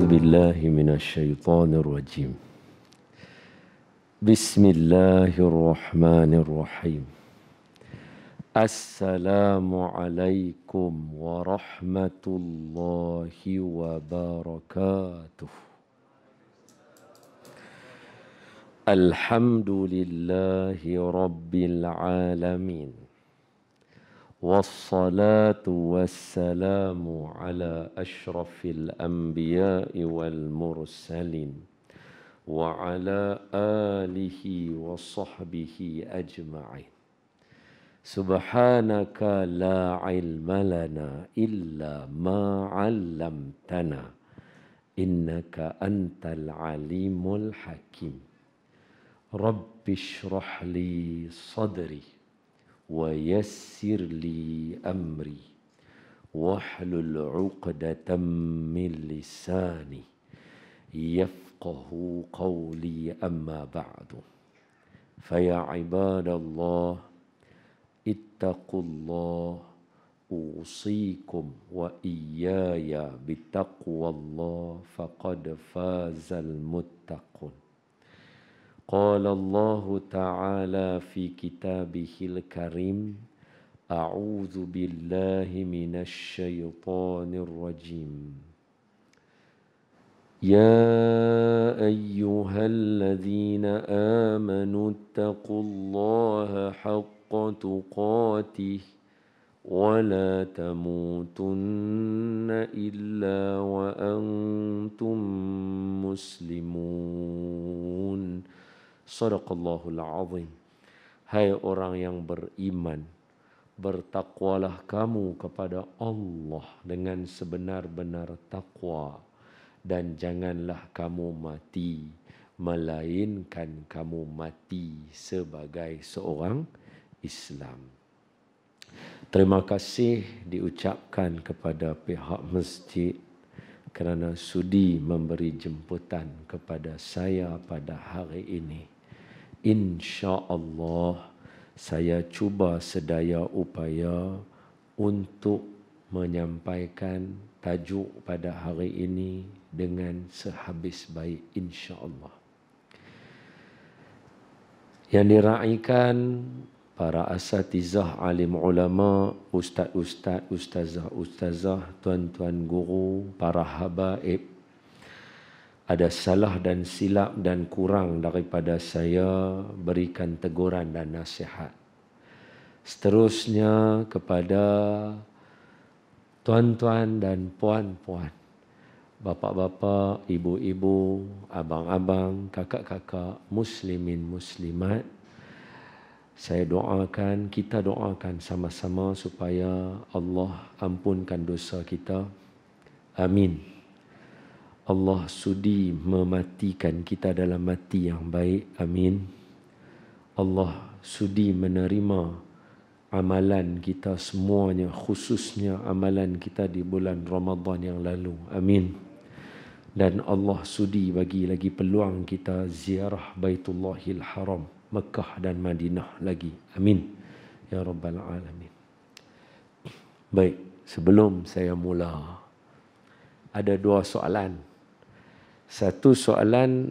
بالله من الشيطان الرجيم. بسم الله الرحمن الرحيم. السلام عليكم ورحمة الله وبركاته. الحمد لله رب العالمين، والصلاة والسلام على أشرف الأنبياء والمرسلين وعلى آله وصحبه أجمعين. سبحانك لا علم لنا إلا ما علمتنا إنك أنت العليم الحكيم. رب اشرح لي صدري ويسر لي أمري واحلل عقدة من لساني يفقه قولي. أما بعد، فيا عباد الله اتقوا الله، أوصيكم وإياي بتقوى الله فقد فاز المتقون. قال الله تعالى في كتابه الكريم: أعوذ بالله من الشيطان الرجيم. يا أيها الذين آمنوا اتقوا الله حق تقاته ولا تموتن إلا وأنتم مسلمون. Sadaqallahul azim. Hai orang yang beriman, bertakwalah kamu kepada Allah dengan sebenar-benar takwa, dan janganlah kamu mati melainkan kamu mati sebagai seorang Islam. Terima kasih diucapkan kepada pihak masjid kerana sudi memberi jemputan kepada saya pada hari ini. InsyaAllah saya cuba sedaya upaya untuk menyampaikan tajuk pada hari ini dengan sehabis baik, insyaAllah. Yang diraikan para asatizah, alim ulama, ustaz-ustaz, ustazah-ustazah, tuan-tuan guru, para habaib. Ada salah dan silap dan kurang daripada saya, berikan teguran dan nasihat. Seterusnya kepada tuan-tuan dan puan-puan, bapa-bapa, ibu-ibu, abang-abang, kakak-kakak, muslimin, muslimat, saya doakan, kita doakan sama-sama supaya Allah ampunkan dosa kita. Amin. Allah sudi mematikan kita dalam mati yang baik. Amin. Allah sudi menerima amalan kita semuanya, khususnya amalan kita di bulan Ramadan yang lalu. Amin. Dan Allah sudi bagi lagi peluang kita ziarah Baitullahil Haram, Mekah dan Madinah lagi. Amin. Ya Rabbal Alamin. Baik, sebelum saya mula, ada dua soalan. Satu soalan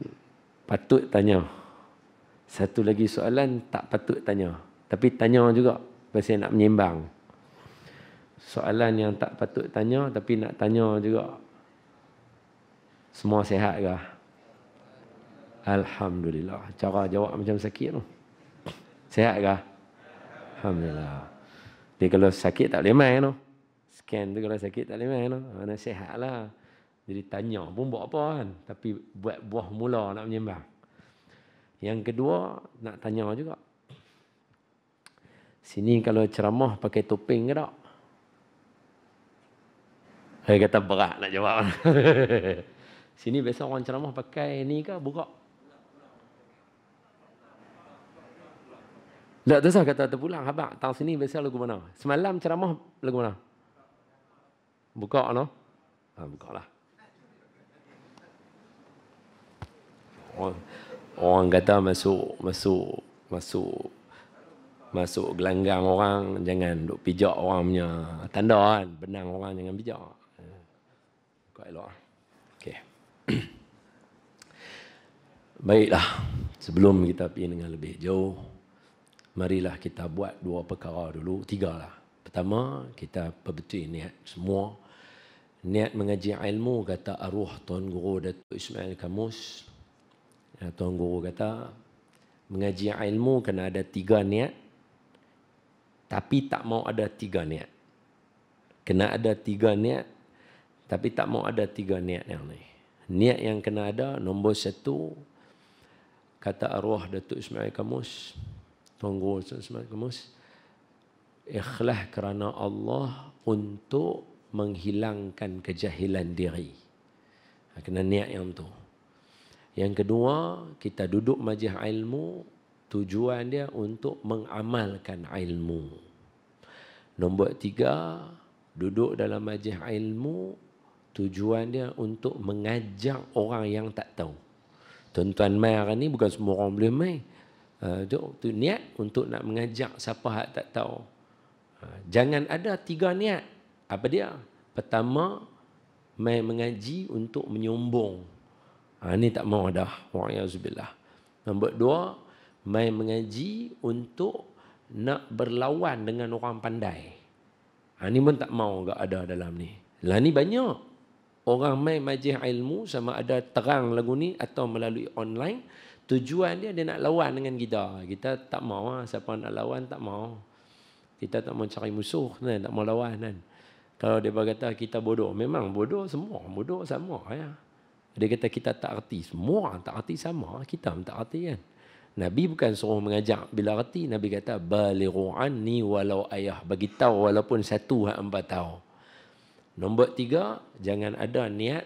patut tanya. Satu lagi soalan tak patut tanya. Tapi tanya juga, pasal nak menyembang. Soalan yang tak patut tanya tapi nak tanya juga. Semua sihat ke? Alhamdulillah. Cara jawab macam sakit tu. Sihat ke? Alhamdulillah. Jadi kalau sakit tak boleh main tu. Scan tu kalau sakit tak boleh main tu. Mana sihat lah. Jadi tanya pun buat apa kan. Tapi buat buah mula nak menyembang. Yang kedua nak tanya juga. Sini kalau ceramah pakai topeng ke tak? Saya kata berat nak jawab. Sini biasa orang ceramah pakai ni ke buka? Tak tu saya kata terpulang. Habak, tahun sini biasa lagu mana? Semalam ceramah lagu mana? Buka no? Buka lah. Orang kata masuk gelanggang orang, jangan duk pijak orang punya tanda kan. Benang orang jangan pijak. Kau elok. Okey. Baiklah, sebelum kita pergi dengan lebih jauh, marilah kita buat dua perkara dulu, tiga lah. Pertama, kita perbetul niat semua. Niat mengaji ilmu, kata arwah Tuan Guru Datuk Ismail Kamus. Tuan Guru kata, mengaji ilmu kena ada tiga niat, tapi tak mau ada tiga niat. Kena ada tiga niat, tapi tak mau ada tiga niat yang ni. Niat yang kena ada, nombor satu, kata arwah Datuk Ismail Kamus, Tuan Guru Datuk Ismail Kamus, ikhlas kerana Allah untuk menghilangkan kejahilan diri. Kena niat yang tu. Yang kedua, kita duduk majlis ilmu, tujuan dia untuk mengamalkan ilmu. Nombor tiga, duduk dalam majlis ilmu, tujuan dia untuk mengajak orang yang tak tahu. Tuan-tuan mai hari ni bukan semua orang boleh mai. Tu niat untuk nak mengajak siapa yang tak tahu. Jangan ada tiga niat. Apa dia? Pertama, mai mengaji untuk menyombong. Ini tak mau dah. Wa'iyahzubillah. Nombor dua, mai mengaji untuk nak berlawan dengan orang pandai. Ini pun tak mau enggak ada dalam ni. Lah ni banyak. Orang mai majlis ilmu sama ada terang lagu ni atau melalui online. Tujuan dia nak lawan dengan kita. Kita tak mau. Siapa nak lawan tak mau. Kita tak mau cari musuh. Tak mau lawan kan. Kalau dia berkata kita bodoh. Memang bodoh semua. Bodoh sama. Ya. Dia kata kita tak erti. Semua orang tak erti sama. Kita pun tak erti kan. Nabi bukan suruh mengajak bila erti. Nabi kata balighu anni walau ayah. Bagi tahu walaupun satu hamba tahu. Nombor tiga, jangan ada niat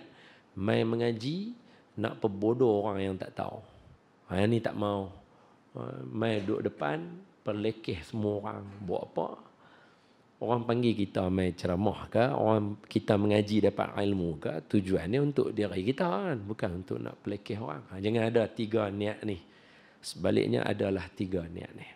mai mengaji nak perbodoh orang yang tak tahu. Yang ni tak mau. Mai duduk depan, perlekeh semua orang. Buat apa? Orang panggil kita mai ceramah ke, orang kita mengaji dapat ilmu ke, tujuannya untuk diri kita kan, bukan untuk nak pelekeh orang. Jangan ada tiga niat ni. Sebaliknya adalah tiga niat ni.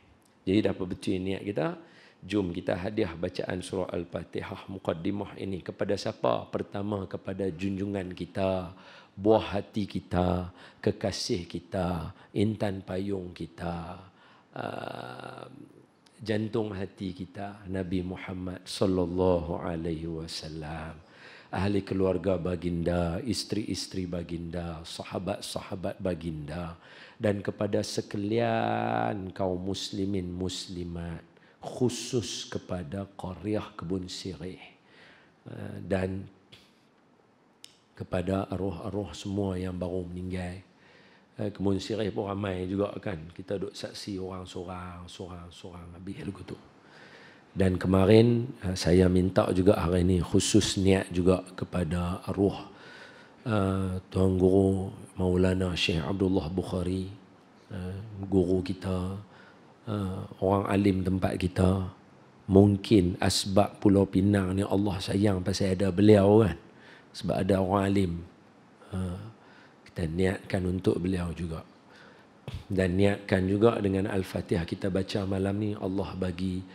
Jadi dah betul niat kita. Jom kita hadiah bacaan surah Al-Fatihah muqaddimah ini kepada siapa? Pertama kepada junjungan kita, buah hati kita, kekasih kita, intan payung kita, jantung hati kita, Nabi Muhammad sallallahu alaihi wasallam, ahli keluarga baginda, isteri-isteri baginda, sahabat-sahabat baginda, dan kepada sekalian kaum muslimin muslimat, khusus kepada Qaryah Kebun Sirih dan kepada arwah-arwah semua yang baru meninggal. Kebun Sirih pun ramai juga kan. Kita duduk saksi orang sorang habis lagu tu. Dan kemarin saya minta juga hari ini khusus niat juga kepada arwah Tuan Guru Maulana Syekh Abdullah Bukhari, guru kita, orang alim tempat kita. Mungkin asbab Pulau Pinang ni Allah sayang pasal ada beliau kan. Sebab ada orang alim. Kita niatkan untuk beliau juga. Dan niatkan juga dengan Al-Fatihah kita baca malam ni, Allah bagi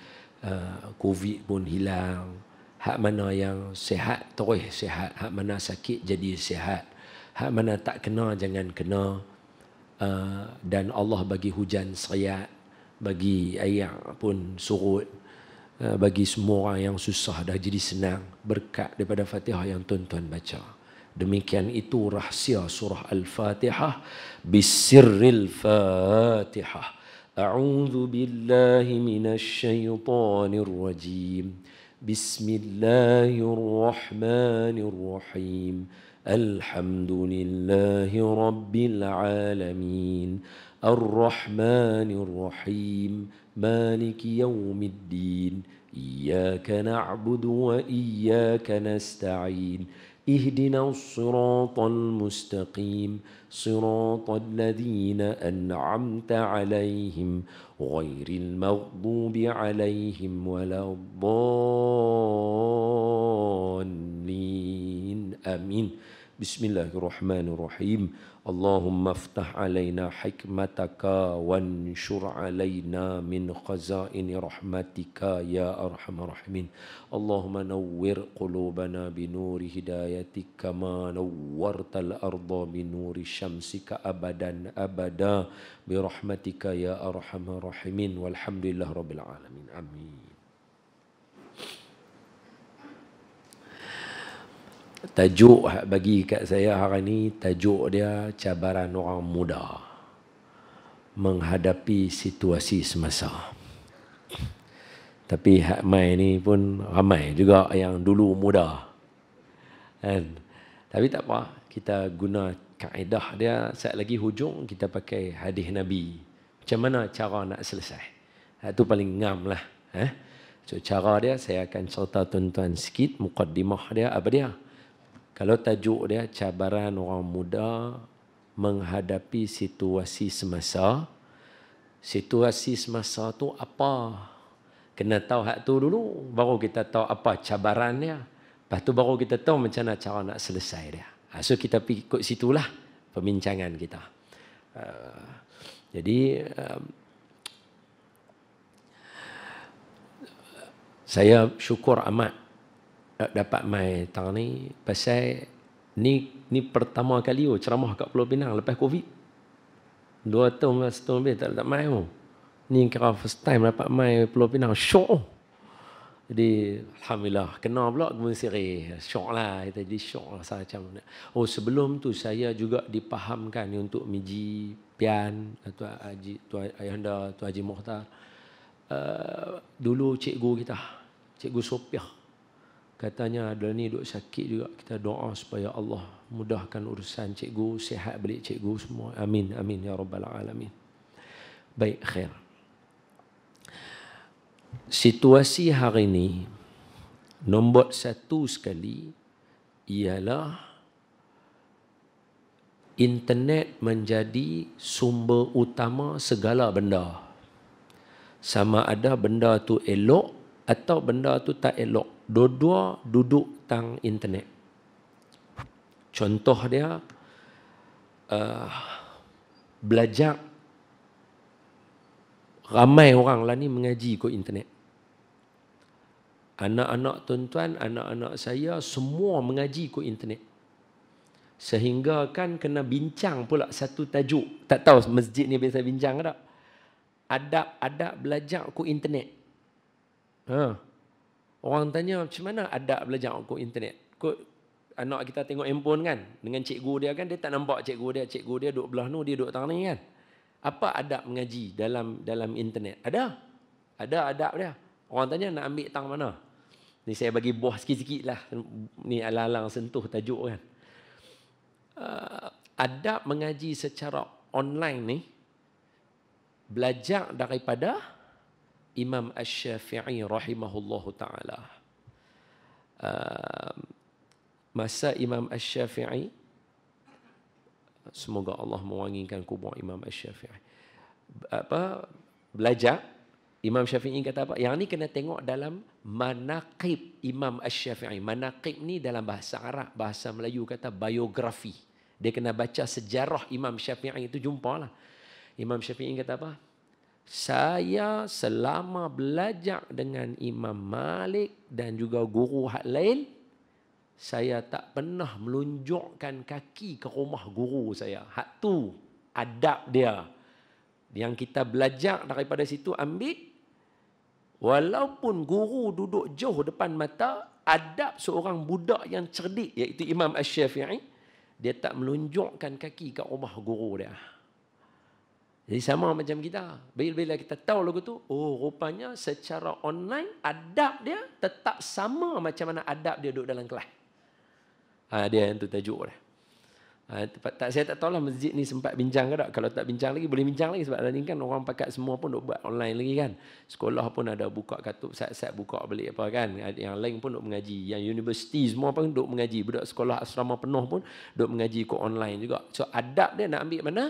Covid pun hilang. Hak mana yang sihat terus sihat. Hak mana sakit jadi sihat. Hak mana tak kena jangan kena. Dan Allah bagi hujan seriat. Bagi air pun surut, bagi semua orang yang susah dah jadi senang berkat daripada Fatihah yang tuan-tuan baca. Demikian itu rahsia surah Al-Fatihah. Bisirril Fatihah. A'udzu billahi minasy syaithanir rajim. Bismillahirrahmanirrahim. Alhamdulillahi rabbil alamin. الرحمن الرحيم مالك يوم الدين إياك نعبد وإياك نستعين اهدنا الصراط المستقيم صراط الذين أنعمت عليهم غير المغضوب عليهم ولا الضالين آمين Bismillahirrahmanirrahim. Allahumma aftah alaina hikmataka wanshur alaina min khazaini rahmatika ya arhamar rahimin. Allahumma nawwir qulubana binuri hidayatika kama nawwartal arda binuri syamsika abadan abada birahmatika ya arhamar rahimin. Walhamdulillah rabbil alamin. Amin. Tajuk bagi kat saya hari ni, tajuk dia cabaran orang muda menghadapi situasi semasa. Tapi hak mai ni pun ramai juga yang dulu muda. Kan? Tapi tak apa, kita guna kaedah dia. Saat lagi hujung kita pakai hadis Nabi. Macam mana cara nak selesai? Itu paling ngam lah. So cara dia saya akan cerita tuan-tuan sikit. Muqaddimah dia apa dia? Kalau tajuk dia cabaran orang muda menghadapi situasi semasa. Situasi semasa tu apa? Kena tahu hak tu dulu, baru kita tahu apa cabaran dia. Lepas tu baru kita tahu macam mana cara nak selesai dia. So kita pergi ikut situlah perbincangan kita. Jadi saya syukur amat dapat mai tang ni, pasal ni pertama kali ceramah kat Pulau Pinang lepas Covid. 2 tahun setahun lebih tak mai pun. Ni kira first time dapat mai Pulau Pinang, syok. Jadi alhamdulillah kena pula Gunung Sirih, syok lah kita, jadi syok rasa macam. Oh sebelum tu saya juga dipahamkan untuk miji pian Tuan Haji, Tuan Ayahanda, Tuan Haji Mukhtar. Dulu cikgu kita, Cikgu Sopiah, katanya ada ni duk sakit juga, kita doa supaya Allah mudahkan urusan cikgu, sihat balik cikgu semua. Amin, amin ya rabbal alamin. Baik, khair. Situasi hari ini nombor 1 sekali ialah internet menjadi sumber utama segala benda. Sama ada benda tu elok atau benda tu tak elok, dua-dua duduk tang internet. Contoh dia belajar, ramai orang lah ni mengaji ke internet. Anak-anak tuan-tuan, anak-anak saya semua mengaji ke internet. Sehingga kan kena bincang pula satu tajuk. Tak tahu masjid ni biasa bincang ke tak? Adab-adab belajar ke internet. Orang tanya macam mana adab belajar ke internet? Anak kita tengok handphone kan, dengan cikgu dia kan, dia tak nampak cikgu dia duduk belah ni, dia duduk tang ni kan. Apa adab mengaji dalam internet? Ada adab dia. Orang tanya nak ambil tang mana? Ni saya bagi buah sikit-sikit lah. Ni alang-alang sentuh tajuk kan. Adab mengaji secara online ni, belajar daripada Imam Asy-Syafi'i rahimahullahu ta'ala. Masa Imam Asy-Syafi'i, semoga Allah mewangikan kubur Imam Asy-Syafi'i, belajar, Imam Syafi'i kata apa? Yang ni kena tengok dalam manaqib Imam Asy-Syafi'i. Manaqib ni dalam bahasa Arab, bahasa Melayu kata biografi. Dia kena baca sejarah Imam Syafi'i itu, jumpalah. Imam Syafi'i kata apa? Saya selama belajar dengan Imam Malik dan juga guru hak lain, saya tak pernah melunjukkan kaki ke rumah guru saya. Hak tu adab dia. Yang kita belajar daripada situ ambil. Walaupun guru duduk jauh depan mata, adab seorang budak yang cerdik, iaitu Imam Asy-Syafi'i, dia tak melunjukkan kaki ke rumah guru dia. Jadi sama macam kita. Bila kita tahu lagu tu, oh rupanya secara online adab dia tetap sama macam mana adab dia duduk dalam kelas. Dia yang tu tajuk dia. Saya tak tahulah masjid ni sempat bincang ke tak. Kalau tak bincang lagi, boleh bincang lagi. Sebab ni kan orang pakat semua pun duk buat online lagi kan. Sekolah pun ada buka katup, sat-sat buka balik apa kan. Yang lain pun duk mengaji. Yang universiti semua pun duk mengaji. Budak sekolah asrama penuh pun duk mengaji ke online juga. So adab dia nak ambil mana?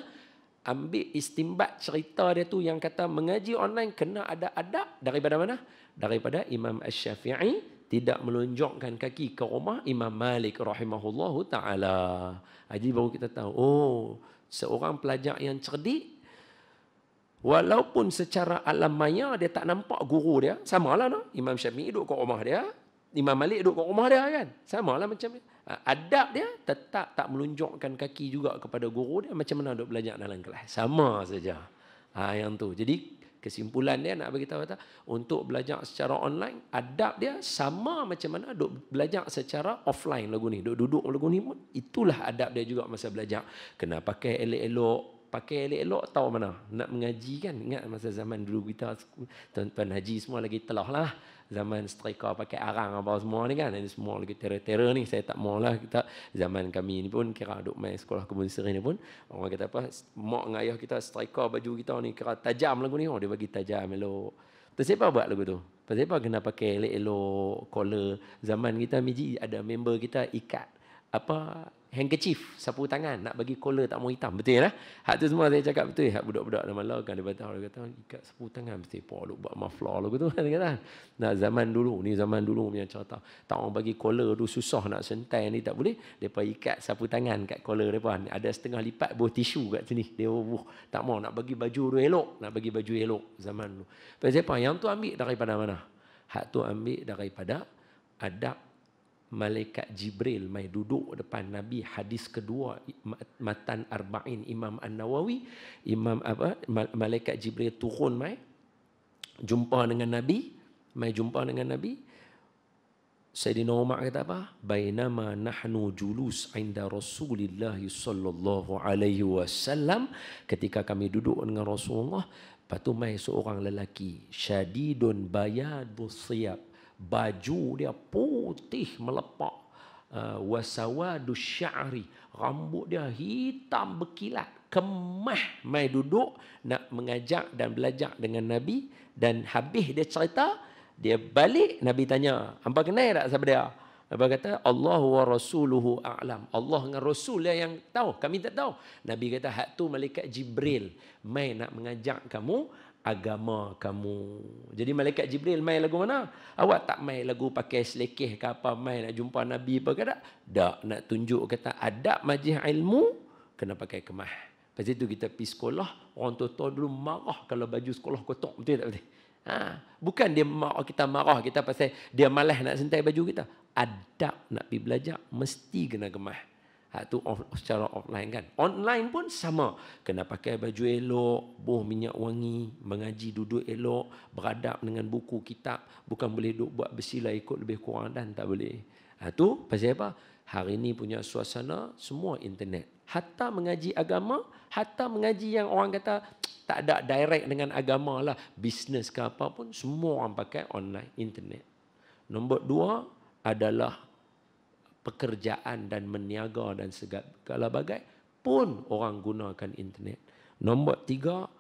Ambil istimbat cerita dia tu yang kata mengaji online kena ada adab. Daripada mana? Daripada Imam Asy-Syafi'i tidak melonjokkan kaki ke rumah Imam Malik rahimahullahu ta'ala. Jadi baru kita tahu, oh, seorang pelajar yang cerdik, walaupun secara alam maya dia tak nampak guru dia, samalah no? Imam Syafi'i duduk kat rumah dia, Imam Malik duduk kat rumah dia kan. Samalah macam ni. Adab dia tetap tak melunjukkan kaki juga kepada guru dia, macam mana duk belajar dalam kelas. Sama saja. Yang tu. Jadi kesimpulan dia nak bagi tahu untuk belajar secara online, adab dia sama macam mana duk belajar secara offline lagu ni. Duk duduk lagu ni pun itulah adab dia juga masa belajar. Kena pakai elok-elok, tahu mana nak mengaji kan. Ingat masa zaman dulu kita tuan-tuan haji semua lagi telah lah, zaman striker pakai arang apa semua ni kan, ini semua lagi terror-terror ni. Saya tak maulah, kita zaman kami ni pun kira duk main sekolah kebun seri ni pun orang kata apa, mak dengan ayah kita striker baju kita ni kira tajam lagu ni, dia bagi tajam elok. Terus siapa buat lagu tu? Pasal apa kena pakai elok-elok collar? Zaman kita miji ada member kita ikat apa, handkerchief, sapu tangan, nak bagi collar tak mau hitam. Betul lah. Hak tu semua saya cakap betul. Hak budak-budak dah malah kan, dia kata ikat sapu tangan mesti duk buat muffler lagu tu. Dia kata nah, zaman dulu punya cerita. Tak orang bagi collar tu susah nak sentai ni, tak boleh. Depa ikat sapu tangan kat collar depa. Ada setengah lipat buah tisu kat sini. Dia tak mau nak bagi baju tu elok, nak bagi baju elok zaman dulu. Pasal apa? Yang tu ambil daripada mana? Hak tu ambil daripada adab Malaikat Jibril mai duduk depan Nabi. Hadis kedua Matan Arba'in Imam An-Nawawi, Malaikat Jibril turun mai jumpa dengan Nabi, Sayyidina Umar kata apa? Bainama nahnu julus inda Rasulillah sallallahu alaihi wasallam, ketika kami duduk dengan Rasulullah, patu mai seorang lelaki syadidun bayadus siyab, baju dia putih melepak, wasawadu sya'ri, rambut dia hitam berkilat, kemah, mai duduk nak mengajak dan belajar dengan Nabi. Dan habis dia cerita, dia balik, Nabi tanya, hampa kenal tak siapa dia? Nabi kata, Allah wa rasuluhu a'lam. Allah dengan Rasul dia yang tahu, kami tak tahu. Nabi kata, hak tu malaikat Jibril mai nak mengajak kamu agama kamu. Jadi malaikat Jibril mai lagu mana? Awak tak mai lagu pakai selekeh ke apa, mai nak jumpa Nabi apa ke tak? Tak, nak tunjuk kata adab majlis ilmu kena pakai kemah. Lepas itu kita pergi sekolah, orang tua-tua dulu marah kalau baju sekolah kotor. Betul tak betul? Bukan dia kita marah kita pasal dia malas nak sentai baju kita. Adab nak pergi belajar mesti kena kemah. Itu secara offline kan. Online pun sama. Kena pakai baju elok, buh minyak wangi, mengaji duduk elok, beradab dengan buku kitab. Bukan boleh duduk buat bersilah ikut lebih kurang dan tak boleh. Itu pasal apa? Hari ini punya suasana semua internet. Hatta mengaji agama, hatta mengaji yang orang kata tak ada direct dengan agama lah, bisnes ke apa pun, semua orang pakai online, internet. Nombor 2 adalah pekerjaan dan meniaga dan segala bagai pun orang gunakan internet. Nombor 3,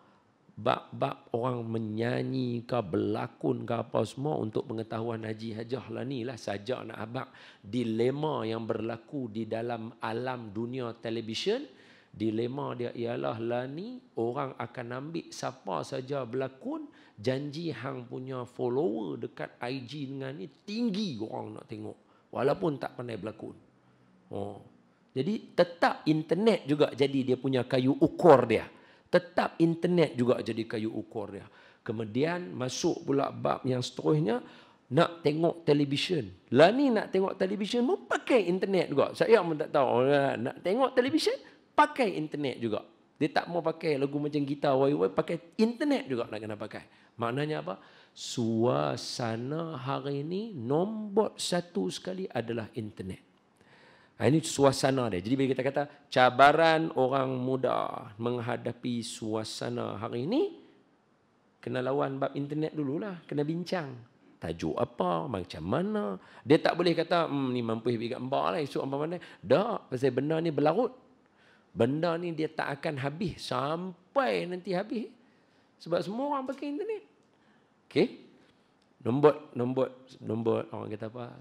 bab-bab orang menyanyi ke berlakon ke apa semua untuk pengetahuan haji hajah lah ni lah saja nak abang. Dilema yang berlaku di dalam alam dunia televisyen, dilema dia ialah lah ni orang akan ambil siapa saja berlakon, janji hang punya follower dekat IG dengan ni tinggi orang nak tengok. Walaupun tak pandai berlakon. Jadi tetap internet juga jadi dia punya kayu ukur dia. Tetap internet juga jadi kayu ukur dia. Kemudian masuk pula bab yang seterusnya, nak tengok televisyen. Lah ni nak tengok televisyen pun pakai internet juga. Saya pun tak tahu. Nak tengok televisyen pakai internet juga. Dia tak mau pakai lagu macam gitar wai-wai, pakai internet juga nak kena pakai. Maknanya apa? Suasana hari ini nombor 1 sekali adalah internet. Ini suasana dia. Jadi bila kita kata cabaran orang muda menghadapi suasana hari ini, kena lawan bab internet dululah. Kena bincang. Tajuk apa, macam mana. Dia tak boleh kata, ni mampu hidup kat mbak lah, esok apa mana. Tak, pasal benda ni berlarut. Benda ni dia tak akan habis sampai nanti habis. Sebab semua orang pakai internet. Okey. Nombor orang kata apa?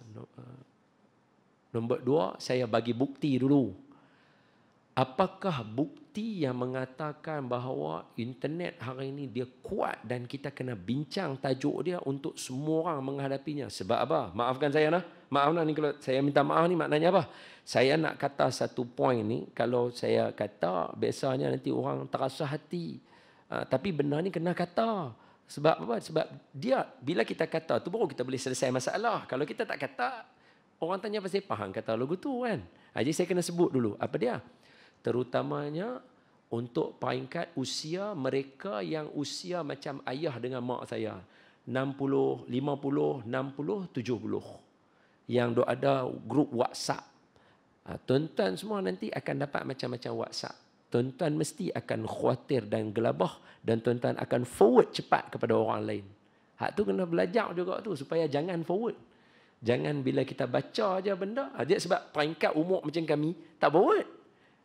Nombor 2, saya bagi bukti dulu. Apakah bukti bukti yang mengatakan bahawa internet hari ini dia kuat dan kita kena bincang tajuk dia untuk semua orang menghadapinya. Sebab apa? Maafkan saya nah. Maaf nah ni kalau saya minta maaf ni maknanya apa? Saya nak kata satu poin ni, kalau saya kata biasanya nanti orang terasa hati. Tapi benar ni kena kata. Sebab apa? Sebab dia bila kita kata tu baru kita boleh selesai masalah. Kalau kita tak kata, orang tanya pasal faham kata lagu tu kan. Jadi saya kena sebut dulu apa dia? Terutamanya untuk peringkat usia mereka yang usia macam ayah dengan mak saya. 60, 50, 60, 70. Yang ada grup WhatsApp. Tuan-tuan semua nanti akan dapat macam-macam WhatsApp. Tuan-tuan mesti akan khawatir dan gelabah dan tuan-tuan akan forward cepat kepada orang lain. Hak tu kena belajar juga tu supaya jangan forward. Jangan bila kita baca aja benda. Dia sebab peringkat umur macam kami tak forward.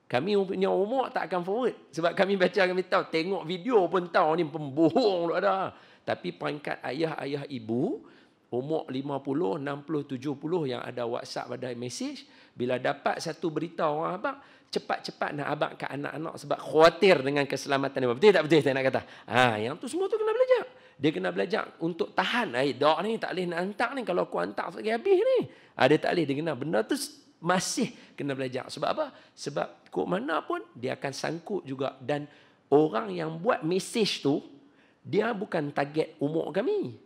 Kami punya umur tak akan forward. Sebab kami baca, kami tahu. Tengok video pun tahu ni pembohong tu ada. Tapi peringkat ayah-ayah ibu, umur 50, 60, 70 yang ada WhatsApp, ada message. Bila dapat satu berita orang abang, cepat-cepat nak abang ke anak-anak sebab khawatir dengan keselamatan dia. Betul tak betul saya nak kata? Yang tu semua tu kena belajar. Dia kena belajar untuk tahan. Dok ni tak boleh nak hantar ni. Kalau aku hantar sekali habis ni. Dia tak boleh. Dia kena benda tu masih kena belajar. Sebab apa? Sebab kok mana pun dia akan sangkut juga. Dan orang yang buat mesej tu, dia bukan target umur kami.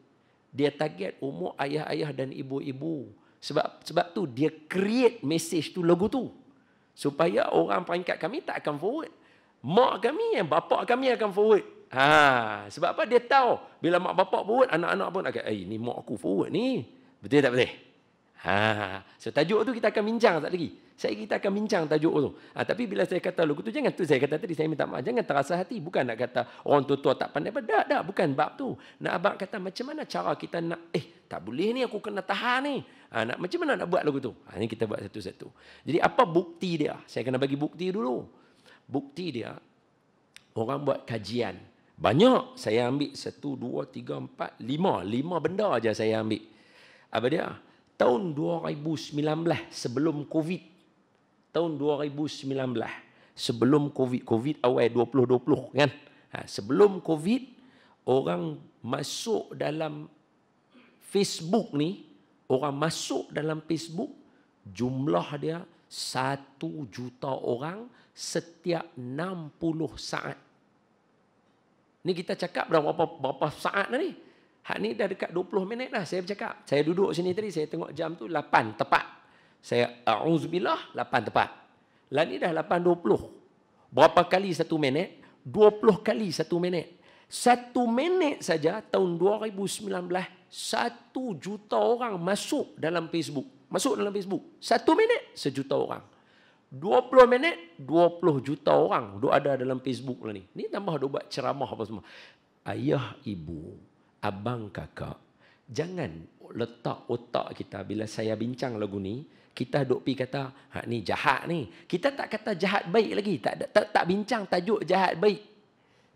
Dia target umur ayah-ayah dan ibu-ibu. Sebab tu dia create mesej tu lagu tu. Supaya orang peringkat kami tak akan forward. Mak kami, bapak kami akan forward. Sebab apa? Dia tahu bila mak bapak forward, anak-anak pun akan, ni mak aku forward ni. Betul tak betul? So tajuk tu kita akan bincang tak lagi. Kita akan bincang tajuk tu. Tapi bila saya kata lagu tu, jangan tu saya kata tadi, saya minta maaf. Jangan terasa hati. Bukan nak kata orang tua-tua tak pandai. Tak, bukan bab tu. Nak abang kata macam mana cara kita nak, tak boleh ni aku kena tahan ni. Macam mana nak buat lagu tu? Ini kita buat satu-satu. Jadi apa bukti dia? Saya kena bagi bukti dulu. Bukti dia, orang buat kajian. Banyak. Saya ambil 1, 2, 3, 4, 5. 5 benda aja saya ambil. Apa dia? Tahun 2019 sebelum COVID. Tahun 2019 sebelum COVID. COVID awal 2020 kan. Sebelum COVID, orang masuk dalam Facebook ni, orang masuk dalam Facebook, jumlah dia 1 juta orang setiap 60 saat. Ni kita cakap berapa saat dah ni? Hak ni dah dekat 20 minit dah saya bercakap. Saya duduk sini tadi, saya tengok jam tu 8 tepat. Saya a'udzubillah 8 tepat. Lah ni dah 8.20. Berapa kali 1 minit? 20 kali 1 minit. 1 minit saja tahun 2019, 1 juta orang masuk dalam Facebook. Masuk dalam Facebook. 1 minit, 1 juta orang. 20 minit, 20 juta orang duk ada dalam Facebook lah ni. Ni tambah duk buat ceramah apa semua. Ayah, ibu, abang, kakak, jangan letak otak kita bila saya bincang lagu ni, kita duk pi kata, ni jahat ni. Kita tak kata jahat baik lagi. Tak bincang tajuk jahat baik.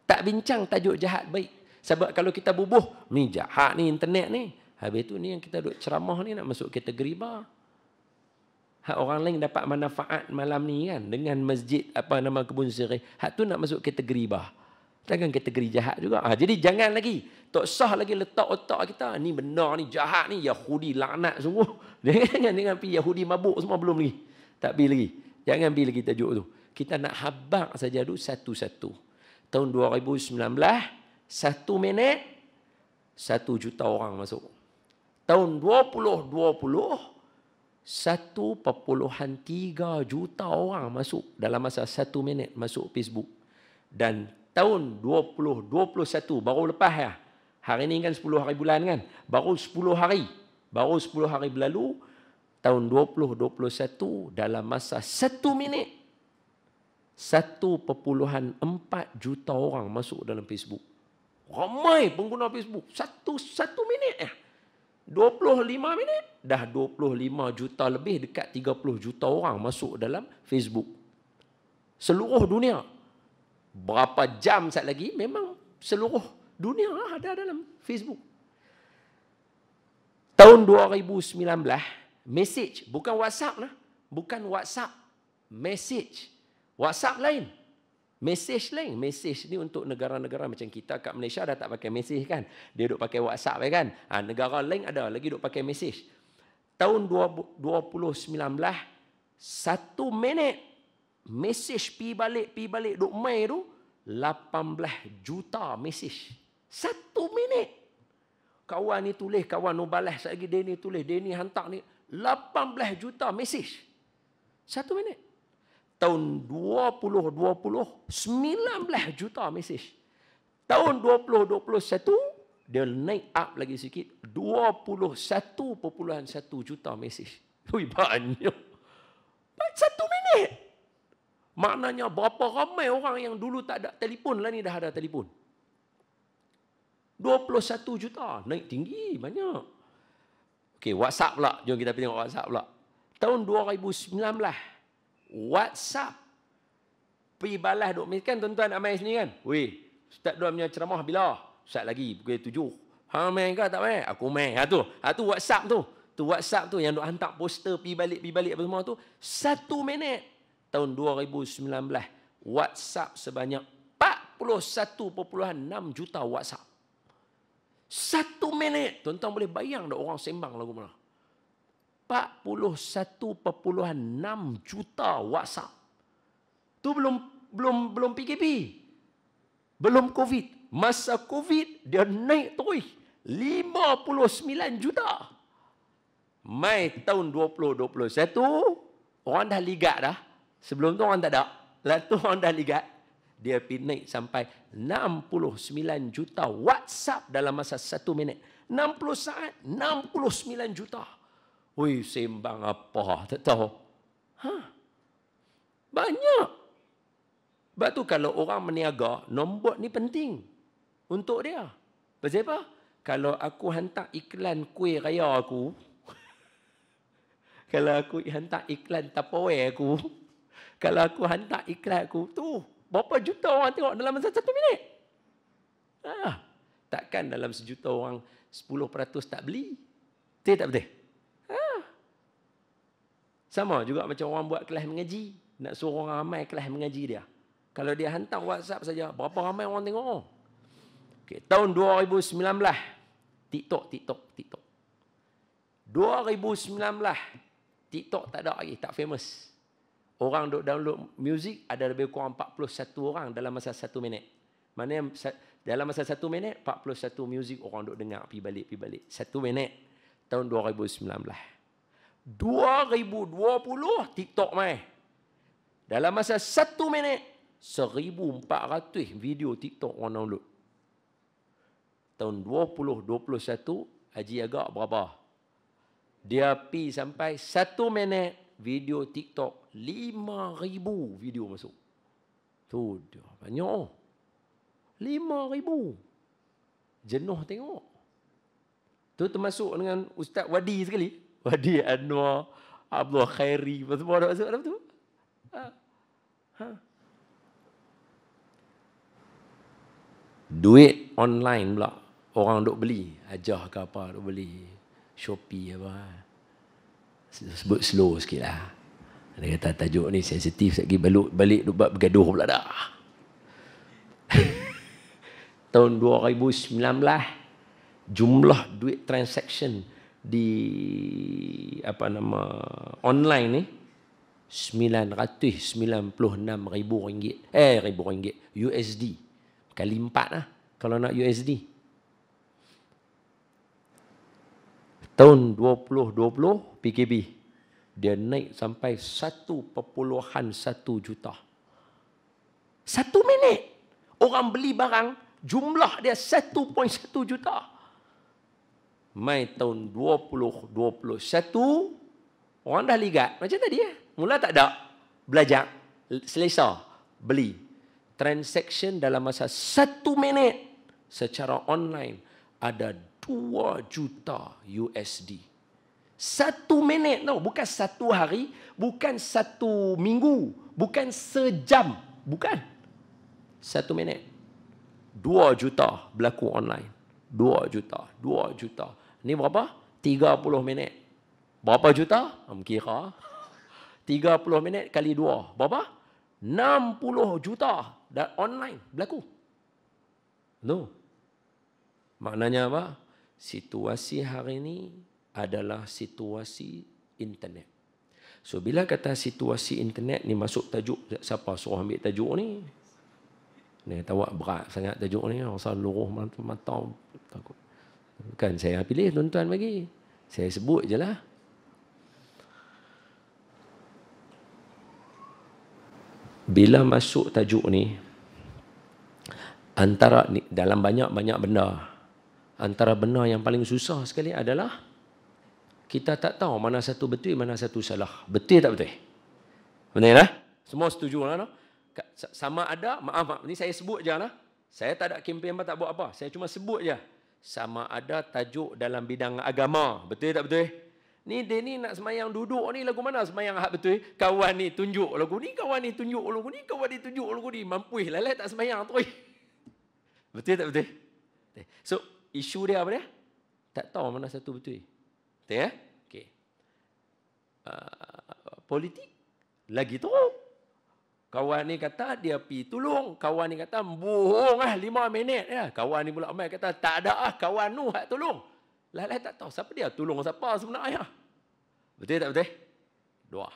Tak bincang tajuk jahat baik. Sebab kalau kita bubuh, ni jahat ni internet ni. Habis tu ni yang kita duk ceramah ni nak masuk kategori bar. Hak orang lain dapat manfaat malam ni kan dengan masjid apa nama Kebun Sirih. Hak tu nak masuk kategori bah. Jangan kategori jahat juga. Jadi jangan lagi tak sah lagi letak otak kita ni benar ni jahat ni Yahudi laknat sungguh. Jangan pi Yahudi mabuk semua belum lagi. Tak pi lagi. Jangan pi lagi tajuk tu. Kita nak habaq saja dulu satu-satu. Tahun 2019 1 minit 1 juta orang masuk. Tahun 2020 1.3 juta orang masuk dalam masa 1 minit masuk Facebook. Dan tahun 2021 baru lepas ya. Hari ni kan 10 hari bulan kan. Baru 10 hari. Baru 10 hari berlalu tahun 2021 dalam masa 1 minit 1.4 juta orang masuk dalam Facebook. Ramai pengguna Facebook. Satu minit ya. 25 minit dah 25 juta lebih, dekat 30 juta orang masuk dalam Facebook. Seluruh dunia. Berapa jam saat lagi memang seluruh dunia ada dalam Facebook. Tahun 2019 message, bukan WhatsApp lah. Bukan WhatsApp, message. WhatsApp lain. Mesej lain. Mesej ni untuk negara-negara macam kita kat Malaysia dah tak pakai mesej kan. Dia duk pakai WhatsApp kan. Negara lain ada lagi duk pakai mesej. Tahun 2019, 1 minit mesej pi balik duk mai tu 18 juta mesej. 1 minit. Kawan ni tulis, kawan ni balas lagi, dia ni tulis, dia ni hantar ni. 18 juta mesej. 1 minit. Tahun 2020, 19 juta mesej. Tahun 2021, dia naik up lagi sikit, 21.1 juta mesej. Ui, banyak. 1 minit. Maknanya berapa ramai orang yang dulu tak ada telefon lah ni dah ada telefon. 21 juta. Naik tinggi, banyak. Okey, WhatsApp pula. Jom kita tengok WhatsApp pula. Tahun 2019, WhatsApp pergi balas duk kan tuan-tuan amai sini kan. Weh, Ustaz Dua punya ceramah bila? Ustaz lagi pukul 7. Hang main ke tak main? Aku main. Ha tu WhatsApp tu. Tu WhatsApp tu yang duk hantar poster pi balik apa semua tu. 1 minit. Tahun 2019, WhatsApp sebanyak 41.6 juta WhatsApp. 1 minit. Tuan-tuan boleh bayang tak orang sembang lagu mana? 41.6 juta WhatsApp. Tu belum PKP. Belum COVID. Masa COVID dia naik terus 59 juta. Mai tahun 2021 orang dah ligat dah. Sebelum tu orang tak ada. Lepas tu orang dah ligat. Dia pergi naik sampai 69 juta WhatsApp dalam masa 1 minit. 60 saat 69 juta. Ui, sembang apa? Tak tahu. Banyak. Sebab tu kalau orang meniaga, nombor ni penting untuk dia. Pasal apa? Kalau aku hantar iklan kuih raya aku, kalau aku hantar iklan Tupperware aku, kalau aku hantar iklan aku, tu berapa juta orang tengok dalam masa 1 minit? Takkan dalam 1 juta orang 10% tak beli? Betul tak betul? Sama juga macam orang buat kelas mengaji. Nak suruh orang ramai kelas mengaji dia. Kalau dia hantar WhatsApp saja, berapa ramai orang tengok? Okay, tahun 2019, TikTok. 2019, TikTok tak ada lagi, tak famous. Orang duk download music, ada lebih kurang 41 orang dalam masa 1 minit. Maknanya dalam masa 1 minit, 41 music orang duk dengar, pi balik. 1 minit, tahun 2019. 2020 TikTok mai. Dalam masa 1 minit 1,400 video TikTok orang download. Tahun 2021 Haji Agak berapa? Dia pi sampai 1 minit video TikTok 5,000 video masuk. Tu dia banyak. 5,000. Jenuh tengok. Tu termasuk dengan Ustaz Wadi sekali. Wadi Anwar, Abdul Khairi, semua ada masuk dalam tu. Duit online pula. Orang duk beli. Hajah ke apa duk beli. Shopee apa. Sebut slow sikit lah. Dia kata tajuk ni sensitif. Lagi balik duk bergaduh pula dah. Tahun 2019, jumlah duit transaction di online ni 996,000 ringgit. USD. Kali 4 lah kalau nak USD. Tahun 2020 PKP dia naik sampai 1.1 juta. 1 minit orang beli barang jumlah dia 1.1 juta. Mai tahun 2021 orang dah ligat macam tadi Mula tak ada belajar selesa beli. Transaction dalam masa 1 minit secara online ada 2 juta USD. 1 minit tau, bukan 1 hari, bukan 1 minggu, bukan sejam, bukan. 1 minit. 2 juta berlaku online. 2 juta. Ni berapa? 30 minit. Berapa juta? Kira. 30 minit kali 2. Berapa? 60 juta. dan online berlaku. No. Maknanya apa? Situasi hari ini adalah situasi internet. So bila kata situasi internet ni masuk tajuk, siapa suruh ambil tajuk ni? Ni tawak berat sangat tajuk ni, asal luruh mata takut. Kan saya pilih tuan-tuan bagi. Saya sebut je lah. Bila masuk tajuk ni, antara ni, dalam banyak-banyak benda, antara benda yang paling susah sekali adalah kita tak tahu mana satu betul, mana satu salah. Betul tak betul? Benar lah? Semua setuju lah. No? Sama ada, maaf, ni saya sebut je lah. Saya tak ada kempen apa, tak buat apa. Saya cuma sebut je. Sama ada tajuk dalam bidang agama. Betul tak betul? Ni dia ni nak semayang duduk ni lagu mana semayang hak betul? Kawan ni tunjuk lagu ni, kawan ni tunjuk lagu ni, kawan ni tunjuk lagu ni. Mampuih lalai tak semayang tu. Betul tak betul? So, isu dia apa dia? Tak tahu mana satu betul. Betul ya? Okey. Politik lagi teruk. Kawan ni kata dia pi tolong, kawan ni kata bohong 5 minit ya. Kawan ni pula mai kata tak ada kawan nu hak tolong. Lalai tak tahu siapa dia tolong siapa sebenarnya. Betul tak betul? 2.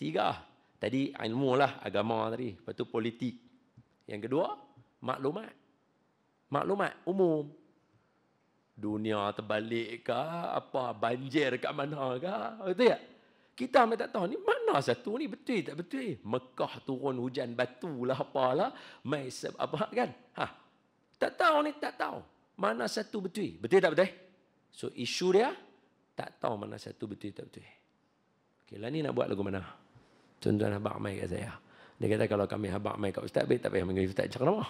3. Tadi ilmu lah agama tadi, lepas tu politik. Yang kedua, maklumat. Maklumat umum. Dunia terbalik ke, apa banjir kat mana ke, betul tak? Kita memang tak tahu ni mana satu ni betul tak betul. Mekah turun hujan batu lah apalah, mai apa kan? Tak tahu ni, tak tahu. Mana satu betul. Betul tak betul? So isu dia tak tahu mana satu betul tak betul. Okey, lah ni nak buat lagu mana? Tuan-tuan habaq mai kat saya. Dia kata kalau kami habaq mai kat ustaz, tak payah panggil ustaz ceramah.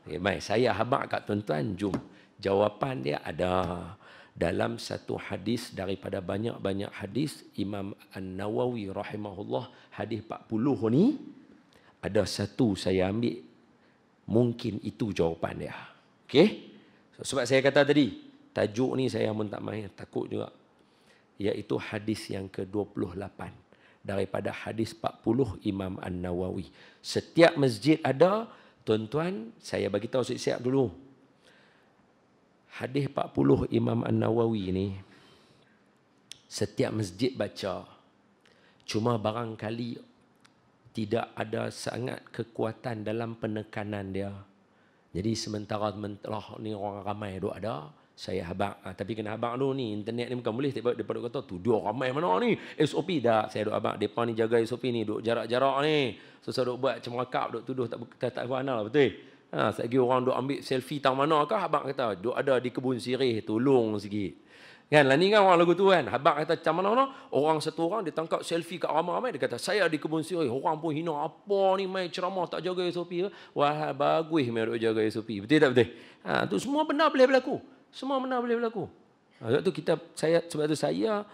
Okey, mai saya habaq kat tuan-tuan, jom. Jawapan dia ada dalam satu hadis daripada banyak-banyak hadis Imam An-Nawawi rahimahullah, hadis 40 ni ada satu saya ambil, mungkin itu jawapan dia. Okey? So, sebab saya kata tadi, tajuk ni saya pun tak main, takut juga. Iaitu hadis yang ke-28 daripada hadis 40 Imam An-Nawawi. Setiap masjid ada, tuan-tuan, saya bagi tahu siap-siap dulu. Hadis 40 Imam An-Nawawi ni setiap masjid baca. Cuma barangkali tidak ada sangat kekuatan dalam penekanan dia. Jadi sementara ni orang ramai duk ada, saya habaq. Tapi kena habaq dulu ni, internet ni bukan boleh tiba depa kata tu dia ramai mana ni. SOP dah saya duk habaq, depa ni jaga SOP ni, duk jarak-jarak ni. Susah duk buat cemakap, duk tuduh tak kenal, betul? Sagi orang duk ambil selfie tang mana kah, habaq kata duk ada di kebun sirih, tolong sikit. Kan lah ni kan orang lagu tu kan. Habaq kata macam mana orang satu orang dia tangkap selfie kat ramai-ramai, dia kata saya di kebun sirih, orang pun hina apa ni mai ceramah tak jaga SOP. Wah bagus mai duk jaga SOP. Betul tak betul? Tu semua benda boleh berlaku. Semua benda boleh berlaku. Sebab tu sebab tu saya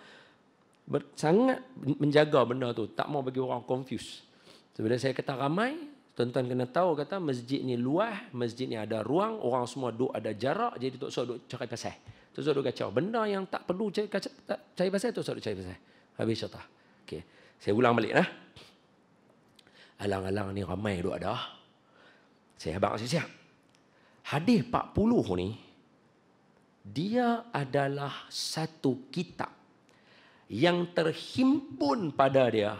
sangat menjaga benda tu, tak mau bagi orang confuse. Sebab saya kata ramai, tuan-tuan kena tahu kata masjid ni luas, masjid ni ada ruang, orang semua duk ada jarak, jadi tak usah duk cakap pasal. Tak usah duk kacau. Benda yang tak perlu cakap pasal, tak usah duk cakap pasal. Habis cerita. Okey. Saya ulang balik lah. Alang-alang ni ramai duk ada. Saya habaq siap-siap. Hadis 40 ni, dia adalah satu kitab yang terhimpun pada dia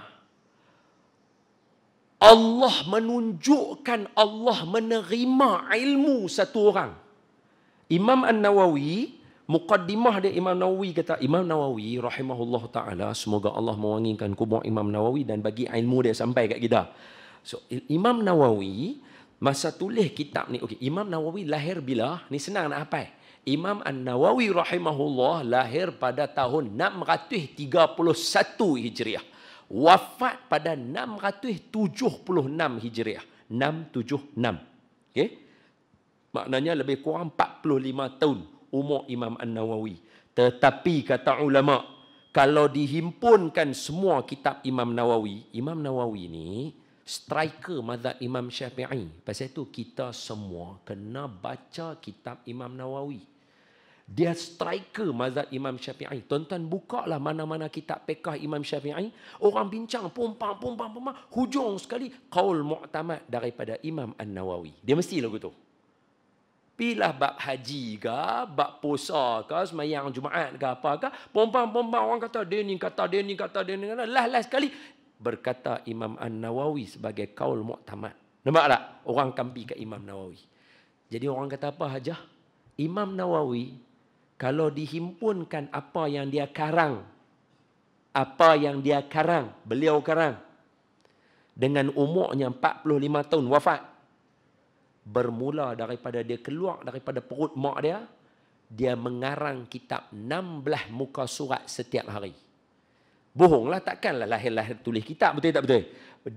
Allah menunjukkan, Allah menerima ilmu satu orang. Imam An-Nawawi, muqaddimah dia Imam Nawawi kata, Imam Nawawi rahimahullah ta'ala, semoga Allah mewangikan kubur Imam Nawawi dan bagi ilmu dia sampai kat kita. So, Imam Nawawi, masa tulis kitab ni, okay, Imam Nawawi lahir bila? Ni senang nak hafal. Imam An-Nawawi rahimahullah lahir pada tahun 631 Hijriah. Wafat pada 676 Hijriah. 676. Okey. Maknanya lebih kurang 45 tahun umur Imam An-Nawawi. Tetapi kata ulama, kalau dihimpunkan semua kitab Imam Nawawi, Imam Nawawi ni striker mazhab Imam Syafi'i. Pasal itu kita semua kena baca kitab Imam Nawawi. Dia striker mazhab Imam Syafi'i. Tuan-tuan bukalah mana-mana kitab fiqh Imam Syafi'i. Orang bincang, pumpang. Hujung sekali, qaul mu'tamad daripada Imam An-Nawawi. Dia mesti lagu tu. Pilah bab haji ke, bab puasa ke, semayang Jumaat ke apa ke. Pumpang. Orang kata dia ni, kata dia ni. Last sekali, berkata Imam An-Nawawi sebagai qaul mu'tamad. Nampak tak? Orang kampi ke Imam Nawawi. Jadi orang kata apa Hajah? Imam Nawawi, kalau dihimpunkan apa yang dia karang, beliau karang, dengan umurnya 45 tahun wafat, bermula daripada dia keluar daripada perut mak dia mengarang kitab 16 muka surat setiap hari. Bohonglah, takkanlah lahir-lahir tulis kitab, betul tak betul?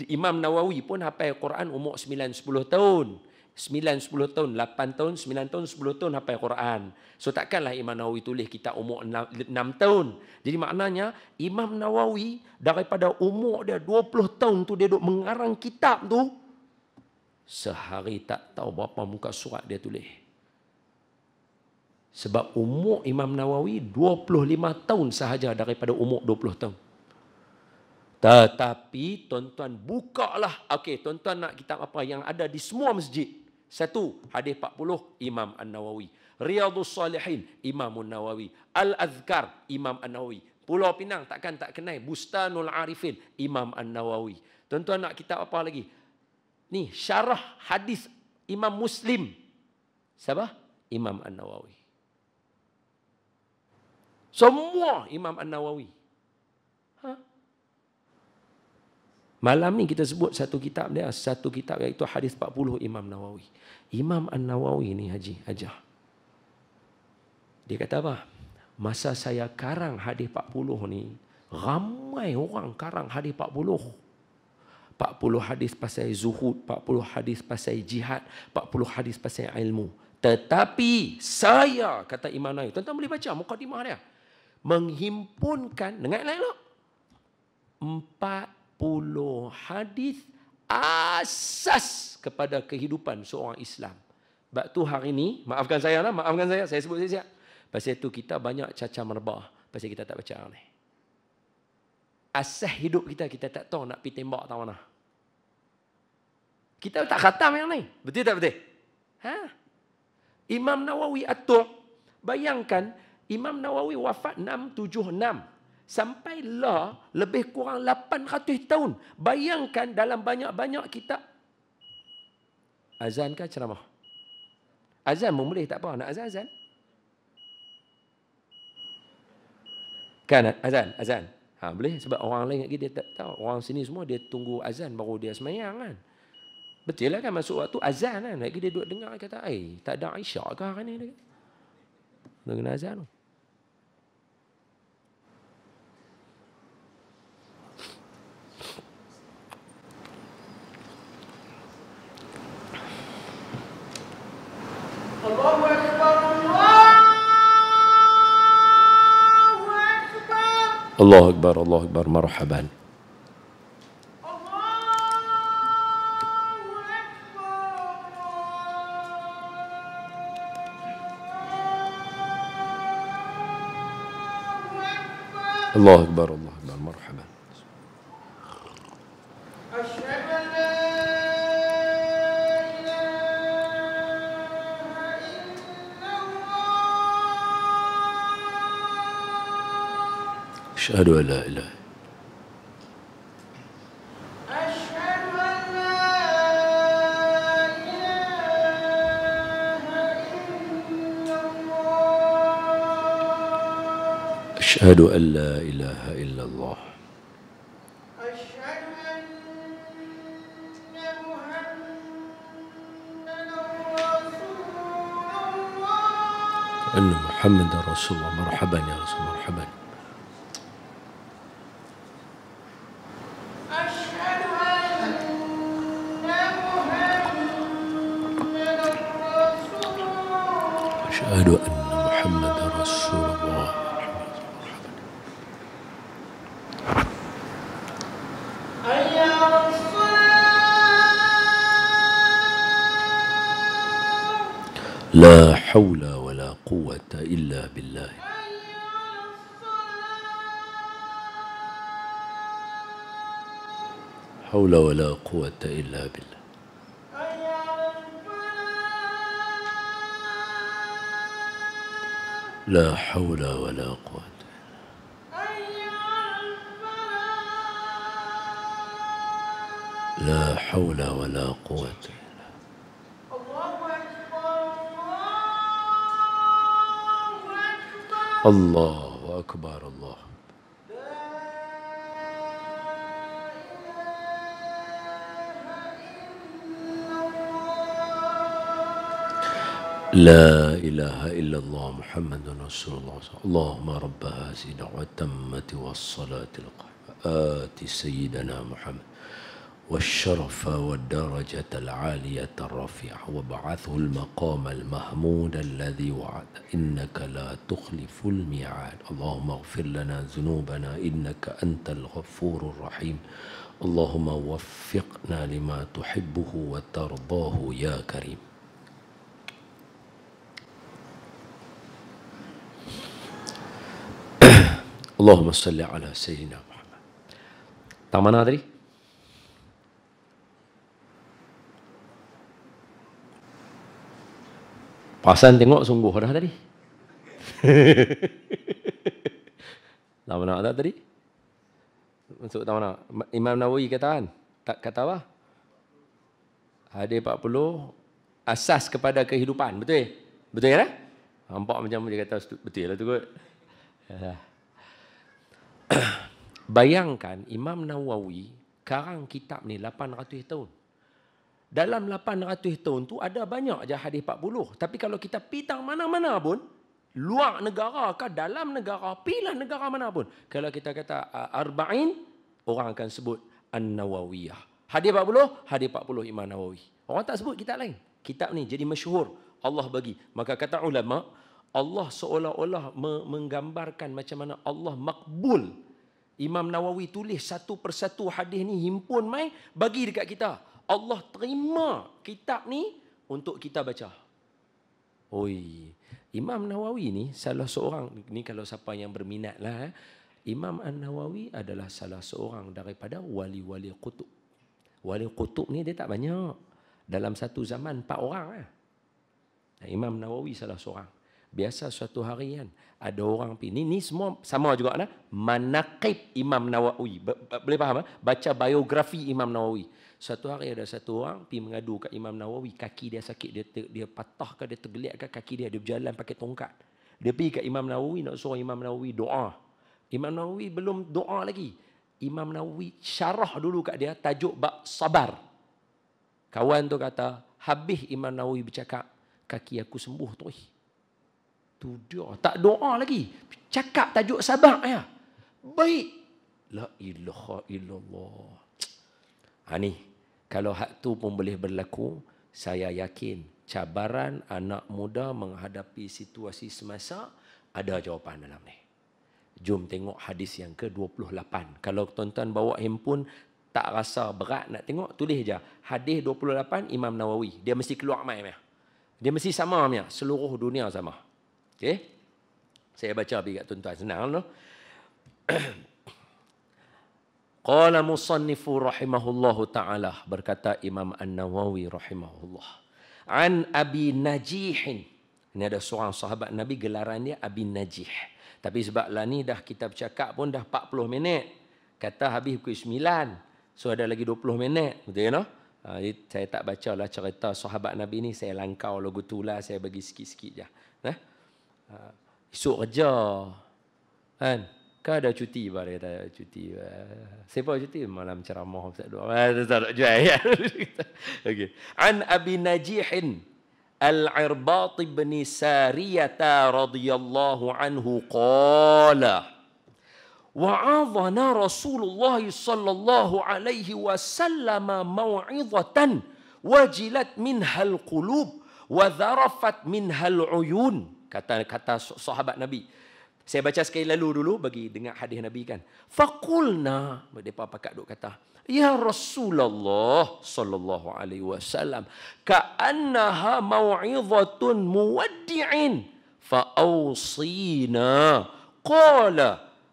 Imam Nawawi pun hafal Quran umur 9-10 tahun. 9-10 tahun, 8 tahun, 9 tahun, 10 tahun hafal Quran. So takkanlah Imam Nawawi tulis kitab umur 6 tahun. Jadi maknanya Imam Nawawi daripada umur dia 20 tahun tu dia duk mengarang kitab tu. Sehari tak tahu berapa muka surat dia tulis. Sebab umur Imam Nawawi 25 tahun sahaja daripada umur 20 tahun. Tetapi tuan-tuan bukalah. Okey, tuan-tuan nak kitab apa yang ada di semua masjid. 1, hadis 40 Imam An-Nawawi. Riyadhus Salihin Imam An-Nawawi. Al-Azkar Imam An-Nawawi. Pulau Pinang takkan tak kenal Bustanul Arifin Imam An-Nawawi. Tuan-tuan nak kitab apa lagi? Ni syarah hadis Imam Muslim. Siapa? Imam An-Nawawi. Semua Imam An-Nawawi. Malam ni kita sebut satu kitab dia, iaitu hadis 40 Imam Nawawi. Imam An-Nawawi ni Hajah. Dia kata apa? Masa saya karang hadis 40 ni, ramai orang karang hadis 40. 40 hadis pasal zuhud, 40 hadis pasal jihad, 40 hadis pasal ilmu. Tetapi saya, kata Imam Nawawi, tuan-tuan boleh baca mukadimah dia, menghimpunkan, dengar elok, 40 hadis asas kepada kehidupan seorang Islam. Sebab tu hari ni, maafkan saya, saya sebut siap. Pasal tu kita banyak cacar merbah, pasal kita tak baca ni. Asas hidup kita tak tahu nak pergi tembak tahu mana. Kita tak khatam yang ni. Betul tak betul? Imam Nawawi atur, bayangkan Imam Nawawi wafat 676. Sampailah lebih kurang 800 tahun. Bayangkan dalam banyak-banyak kitab. Azan ke ceramah? Azan pun boleh, tak apa. Nak azan? Kan azan. Boleh, sebab orang lain lagi dia tak tahu. Orang sini semua dia tunggu azan baru dia semayang kan. Betul lah kan, masuk waktu azan kan. Lagi dia duduk dengar kata, tak ada Aisyah ke hari ni? Dia kena azan tu. Allahu Akbar. Allahu Akbar, Allahu Akbar, marhaban. Allahu Akbar, Allahu Akbar, marhaban. أشهد أن لا إله أشهد أن لا إله إلا الله أشهد أن محمد رسول الله. مرحبا يا رسول، مرحبا. أشهد أن محمد رسول الله. لا حول ولا قوة إلا بالله. حول ولا قوة إلا بالله. لا حول ولا قوة. لا حول ولا قوة. الله أكبر. الله. لا إله إلا الله محمد رسول الله. اللهم رب هذه الدعوة التامة والصلاة القائمة آت سيدنا محمد والشرف والدرجة العالية الرفيعة وابعثه المقام المحمود الذي وعد إنك لا تخلف الميعاد. اللهم اغفر لنا ذنوبنا إنك أنت الغفور الرحيم. اللهم وفقنا لما تحبه وترضاه يا كريم. Allahumma salli ala Sayyidina Muhammad. Tak mana tadi? Pasan tengok sungguh dah tadi. Tak mana tak tadi? Masuk tak mana? Imam Nawawi kata kan? Tak kata apa? Hadis 40 asas kepada kehidupan. Betul? Betul ya? Nampak macam dia kata betul lah tu kot. Bayangkan Imam Nawawi karang kitab ni 800 tahun. Dalam 800 tahun tu ada banyak je hadis 40. Tapi kalau kita pitang mana-mana pun, luar negara ke dalam negara, pilih negara mana pun. Kalau kita kata Arba'in, orang akan sebut An-Nawawiyah. Hadis 40, hadis 40 Imam Nawawi. Orang tak sebut kitab lain. Kitab ni jadi masyhur. Allah bagi. Maka kata ulama, Allah seolah-olah menggambarkan macam mana Allah makbul. Imam Nawawi tulis satu persatu hadis ni, himpun mai, bagi dekat kita. Allah terima kitab ni untuk kita baca. Oi, Imam Nawawi ni salah seorang, ni kalau siapa yang berminat lah. Imam An-Nawawi adalah salah seorang daripada wali-wali qutub. Wali qutub ni dia tak banyak. Dalam satu zaman 4 orang lah. Imam Nawawi salah seorang. Biasa suatu hari kan, ada orang pergi. Ni semua sama juga lah. Manaqib Imam Nawawi. Boleh faham? Baca biografi Imam Nawawi. Suatu hari ada satu orang pergi mengadu kat Imam Nawawi. Kaki dia sakit. Dia patah ke, dia tergeliat ke kaki dia. Dia berjalan pakai tongkat. Dia pergi kat Imam Nawawi nak suruh Imam Nawawi doa. Imam Nawawi belum doa lagi. Imam Nawawi syarah dulu kat dia tajuk bab sabar. Kawan tu kata, habis Imam Nawawi bercakap, kaki aku sembuh tu. Tu dia. Tak doa lagi. Cakap tajuk sabar ya. Baik. La ilaha illallah. Ni. Kalau hak tu pun boleh berlaku, saya yakin cabaran anak muda menghadapi situasi semasa ada jawapan dalam ni. Jom tengok hadis yang ke-28. Kalau tuan-tuan bawa handphone tak rasa berat nak tengok, tulis je. Hadis 28 Imam Nawawi. Dia mesti keluar mai. Dia mesti sama. Seluruh dunia sama. Okey. Saya baca bagi kat tuan-tuan, senang no. Qala musannifu rahimahullahu taala, berkata Imam An-Nawawi rahimahullah, an Abi Najih. Ini ada seorang sahabat Nabi, gelaran dia Abi Najih. Tapi sebab lah ni dah kita bercakap pun dah 40 minit. Kata habis pukul 9. So ada lagi 20 minit. Betul no? Saya tak bacalah cerita sahabat Nabi ni, saya langkau lagu tu lah, saya bagi sikit-sikit je. Nah. Esok kerja kan, ada cuti pada kata cuti. Siapa cuti? Malam ceramah Ustaz doa. Tak jual ya. Okey. An Abi Najih Al-Irbat bin Sariyah radhiyallahu anhu qala wa'adhana Rasulullah sallallahu alaihi wasallam mau'izatan wajilat minha al-qulub wa dharafat minha al-uyun. Kata sahabat Nabi. Saya baca sekali lalu dulu bagi dengar hadis Nabi kan. Faqulna, depa pakak duk kata, ya Rasulullah sallallahu alaihi wasallam, ka'annaha mau'izatun muwaddi'in. فأوصينا قال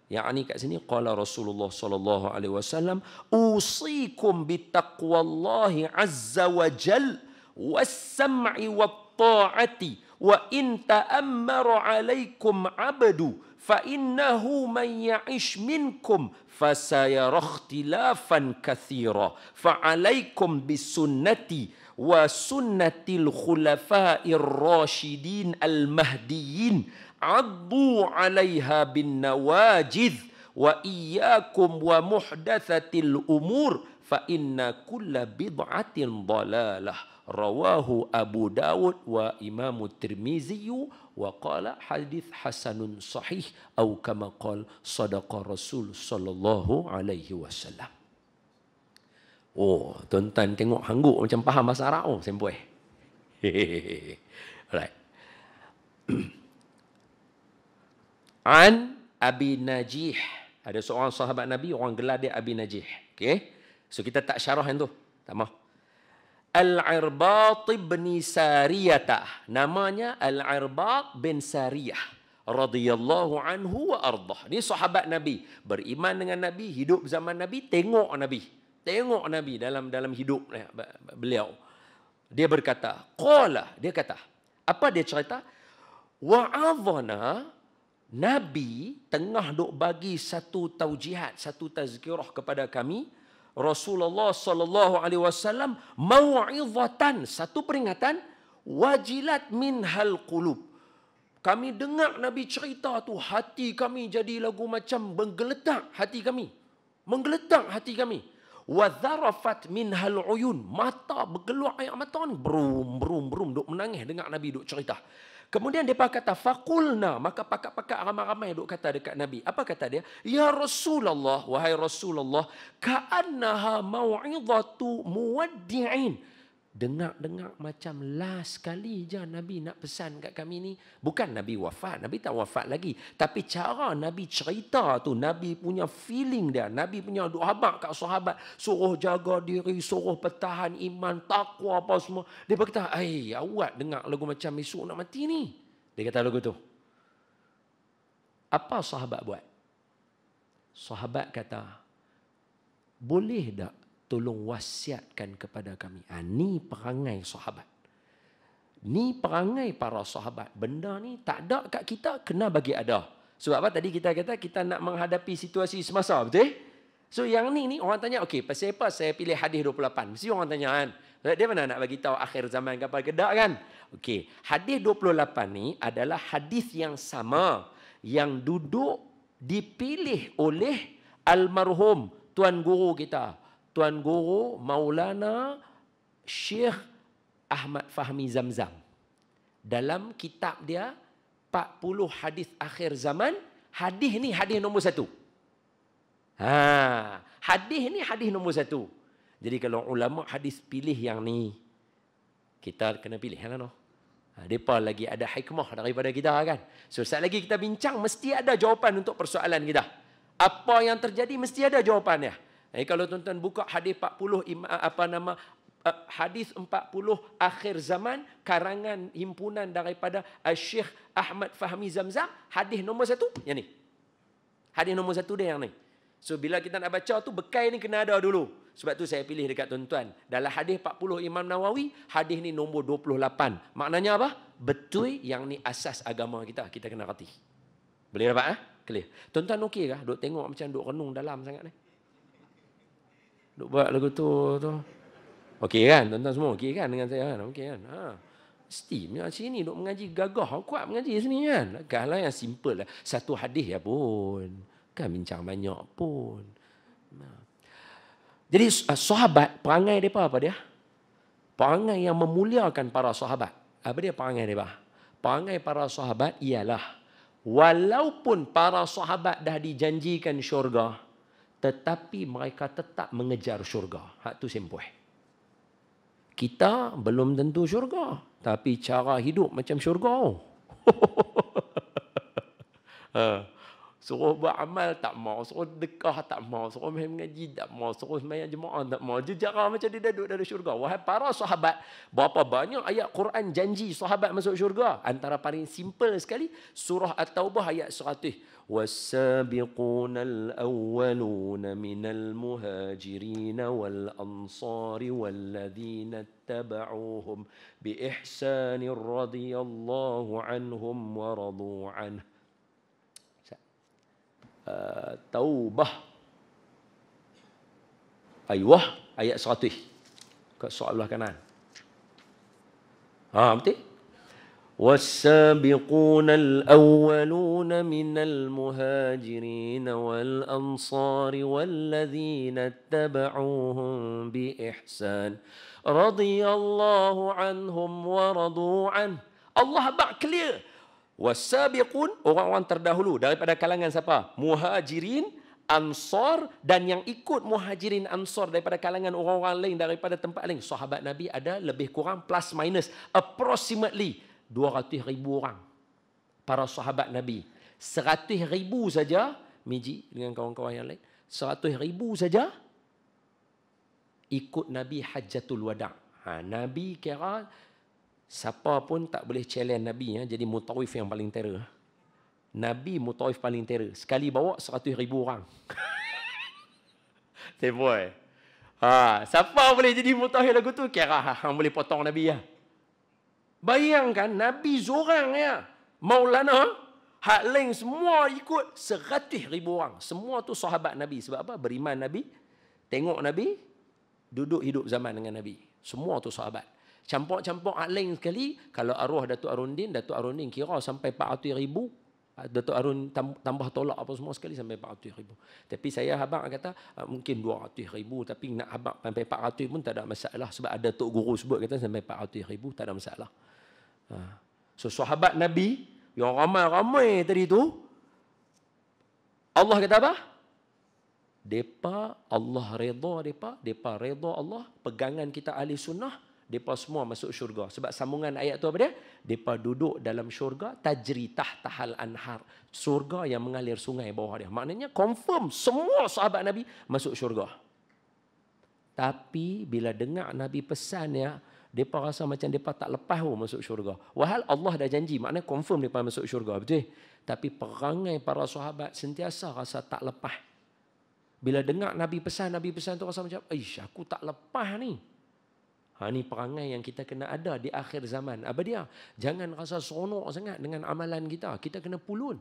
يعني kat sini qala Rasulullah sallallahu alaihi wasallam usikum bittaqwallahi azza wa jal was-sam'i wat-ta'ati wa in ta'ammara 'alaikum 'abdu fa innahu man ya'ish minkum fasayara ikhtilafan katsira fa 'alaikum bisunnati wa sunnatil khulafa'ir rasyidin al-mahdiyyin addu 'alaiha bin nawajidh wa iyyakum wa muhdatsatil umur fa inna kulla bid'atin dhalalah rawahu Abu Dawud wa Imam Tirmizi wa qala hadits hasanun sahih atau kama qala sadaqa Rasul sallallahu alaihi wasallam. Oh, tuan-tuan tengok hangguk macam faham bahasa Arab oh, sempoi. Alright. An Abi Najih. Ada seorang sahabat Nabi, orang gelar dia Abi Najih. Okey. So kita tak syarah yang tu. Tak mahu. Al-Irbat bin Sariyah. Namanya Al-Irbat bin Sariyah radhiyallahu anhu wa ardah. Ini sahabat Nabi, beriman dengan Nabi, hidup zaman Nabi, tengok Nabi. Tengok Nabi dalam hidup beliau. Dia berkata, qala, dia kata, apa dia cerita? Wa'adhana, Nabi tengah duk bagi satu taujihat, satu tazkirah kepada kami. Rasulullah sallallahu alaihi wasallam mau'izatan, satu peringatan, wajilat minhal qulub. Kami dengar Nabi cerita tu, hati kami jadi lagu macam menggeletak hati kami. Menggeletak hati kami. Wa dharafat minhal uyun, mata bergeluar air mata ni brum brum brum duk menangis dengar Nabi duk cerita. Kemudian dia kata faqulna, maka pakak-pakak ramai-ramai duk kata dekat Nabi. Apa kata dia? Ya Rasulullah, wahai Rasulullah, ka'annaha mau'izatu muwaddi'in. Dengar-dengar macam last kali je Nabi nak pesan kat kami ni. Bukan Nabi wafat, Nabi tak wafat lagi. Tapi cara Nabi cerita tu, Nabi punya feeling dia, Nabi punya duk habaq kat sahabat, suruh jaga diri, suruh pertahan iman, takwa apa semua. Dia berkata, awak dengar lagu macam esok nak mati ni. Dia kata lagu tu. Apa sahabat buat? Sahabat kata, boleh tak tolong wasiatkan kepada kami. Ni perangai sahabat. Ni perangai para sahabat. Benda ni tak ada kat kita, kena bagi ada. Sebab apa tadi kita kata kita nak menghadapi situasi semasa, betul? So yang ni orang tanya, okey, pasal apa saya pilih hadis 28? Mesti orang tanya kan. Dia mana nak bagi tahu akhir zaman ke apa kedak kan? Okey, hadis 28 ni adalah hadis yang sama yang duduk dipilih oleh almarhum tuan guru kita. Tuan Guru Maulana Syekh Ahmad Fahmi Zamzam. Dalam kitab dia 40 hadis akhir zaman, hadis ni hadis nombor 1. Hadis ni hadis nombor 1. Jadi kalau ulama hadis pilih yang ni, kita kena pilih kan no. Depa lagi ada hikmah daripada kita kan. So saat lagi kita bincang mesti ada jawapan untuk persoalan kita. Apa yang terjadi mesti ada jawapannya. Kalau tuan-tuan buka hadis 40 hadis 40 akhir zaman karangan himpunan daripada Syekh Ahmad Fahmi Zamzam, hadis nombor 1 yang ni. Hadis nombor 1 dia yang ni. So bila kita nak baca tu bekal ni kena ada dulu. Sebab tu saya pilih dekat tuan-tuan. Dalam hadis 40 Imam Nawawi, hadis ni nombor 28. Maknanya apa? Betul yang ni asas agama kita. Kita kena reti. Boleh dapat clear. Tuan-tuan okey kah? Duk tengok macam duk renung dalam sangat ni. Duk buat lagu tu. Okey kan? Tuan-tuan semua okey kan dengan saya kan? Okey kan? Mesti macam sini duk mengaji gagah. Kuat mengaji sini kan? Takkanlah yang simple lah. Satu hadis ya pun. Kan bincang banyak pun. Jadi sahabat, perangai mereka apa dia? Perangai yang memuliakan para sahabat. Apa dia perangai mereka? Perangai para sahabat ialah walaupun para sahabat dah dijanjikan syurga, tetapi mereka tetap mengejar syurga. Hak tu sempoi. Kita belum tentu syurga, tapi cara hidup macam syurga. Suruh buat amal tak mau, suruh dekah tak mau, suruh main mengaji tak mau, suruh main jemaah tak mau. Jejara macam dia duduk dalam syurga. Wahai para sahabat, berapa banyak ayat Quran janji sahabat masuk syurga? Antara paling simple sekali, surah At-Taubah ayat 100. وَالسَّابِقُونَ الْأَوَّلُونَ مِنَ الْمُهَاجِرِينَ وَالْأَنصَارِ وَالَّذِينَ اتَّبَعُوهُمْ بِإِحْسَانٍ رَضِيَ اللَّهُ عَنْهُمْ وَرَضُوا عَنْهُ. Taubah. Ayuh, ayat 100. Kat sebelah kanan. Betul? والسابقون الأولون من المهاجرين والأنصار والذين اتبعوهم بإحسان رضي الله عنهم ورضوا عنه. Allah bak clear. Wasabiqun, orang-orang terdahulu daripada kalangan siapa? Muhajirin, Ansar, dan yang ikut Muhajirin Ansar daripada kalangan orang-orang lain daripada tempat lain. Sahabat Nabi ada lebih kurang plus minus approximately 200,000 orang. Para sahabat Nabi. 100,000 saja, Miji dengan kawan-kawan yang lain, 100,000 saja ikut Nabi Hajjatul Wada'. Nabi kira siapa pun tak boleh challenge Nabi, jadi mutawif yang paling terror. Nabi mutawif paling terror. Sekali bawa 100,000 orang. Boy. Siapa boleh jadi mutawif lagu tu? Kira hang boleh potong Nabi ya. Bayangkan Nabi seorang ya. Maulana, hak lain semua ikut 100,000 orang. Semua tu sahabat Nabi. Sebab apa? Beriman Nabi, tengok Nabi, duduk hidup zaman dengan Nabi. Semua tu sahabat. Campur-campur hak lain sekali, kalau arwah Datuk Arundin kira sampai 400,000. Datuk Arun tambah tolak apa semua sekali sampai 400,000. Tapi saya abang kata mungkin 200,000, tapi nak abang sampai 400 pun tak ada masalah. Sebab ada Tok Guru sebut kata sampai 400,000 tak ada masalah. So sahabat Nabi yang ramai-ramai tadi tu, Allah kata apa? Depa Allah redha depa redha Allah, pegangan kita ahli sunnah, depa semua masuk syurga. Sebab sambungan ayat tu apa dia? Depa duduk dalam syurga, tajri tahtahal anhar. Syurga yang mengalir sungai bawah dia. Maknanya confirm semua sahabat Nabi masuk syurga. Tapi bila dengar Nabi pesan ya, depa rasa macam depa tak lepas pun masuk syurga. Wahal Allah dah janji, maknanya confirm depa masuk syurga, betul? Tapi perangai para sahabat sentiasa rasa tak lepas. Bila dengar Nabi pesan tu rasa macam, aku tak lepas ni. Ini perangai yang kita kena ada di akhir zaman. Apa dia? Jangan rasa seronok sangat dengan amalan kita. Kita kena pulun.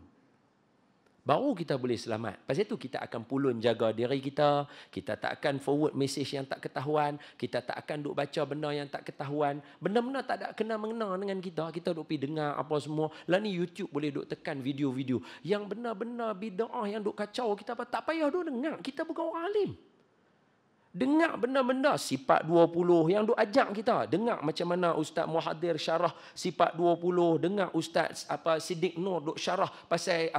Baru kita boleh selamat. Pasal itu kita akan pulun jaga diri kita. Kita tak akan forward message yang tak ketahuan. Kita tak akan duk baca benda yang tak ketahuan. Benda-benda tak ada kena mengena dengan kita. Kita duk pergi dengar apa semua. Lah ni YouTube boleh duk tekan video-video. Yang benar-benar bid'ah yang duk kacau kita apa. Tak payah duk dengar. Kita bukan orang alim. Dengar benda-benda sifat 20 yang duk ajak kita. Dengar macam mana Ustaz Muhadir syarah sifat 20. Dengar Ustaz Siddiq Nur duk syarah pasal